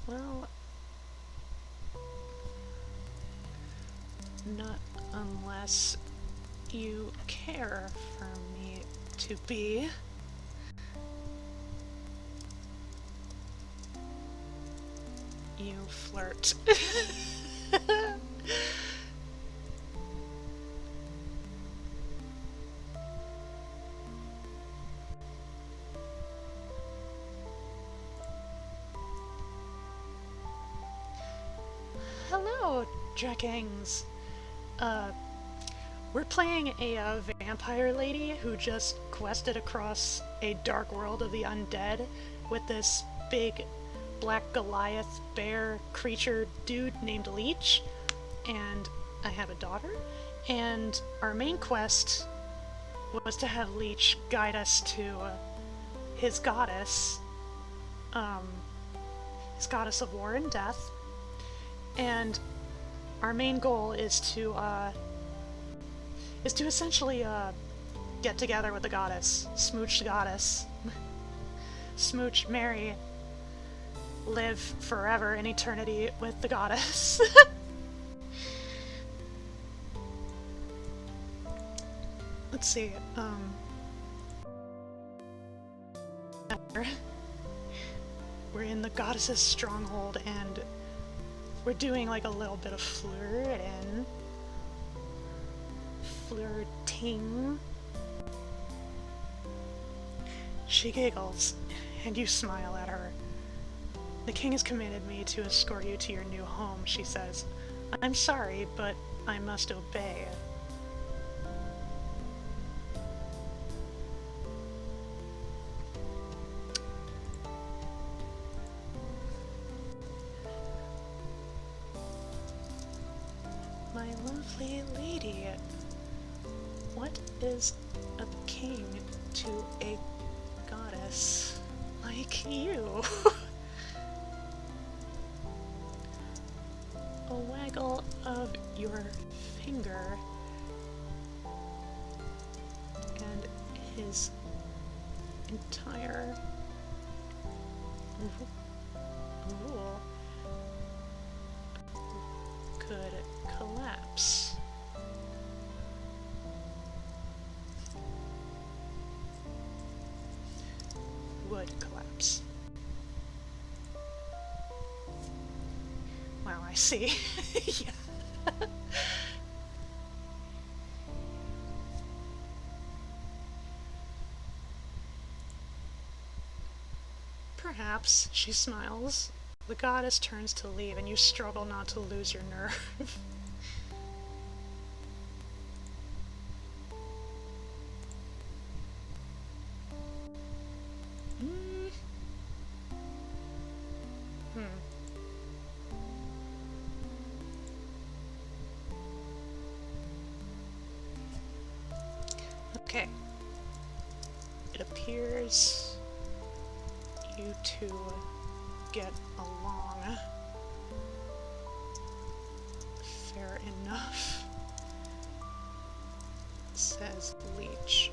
Well... Not unless you care for me to be. you flirt. Hello, Drekings. We're playing a vampire lady who just quested across a dark world of the undead with this big black Goliath bear creature dude named Leech, and I have a daughter, and our main quest was to have Leech guide us to his goddess of war and death, and our main goal is to essentially get together with the goddess, smooch the goddess, smooch, marry, live forever in eternity with the goddess. Let's see, we're in the goddess's stronghold and we're doing like a little bit of flirting. She giggles, and you smile at her. The king has commanded me to escort you to your new home, she says. I'm sorry, but I must obey. My lovely lady, what is a king to a goddess like you? A waggle of your finger, and his entire rule could collapse. Would collapse. Wow, I see. Yeah. Perhaps, she smiles. The goddess turns to leave and you struggle not to lose your nerve. Okay. It appears you two get along. Fair enough, says Leech.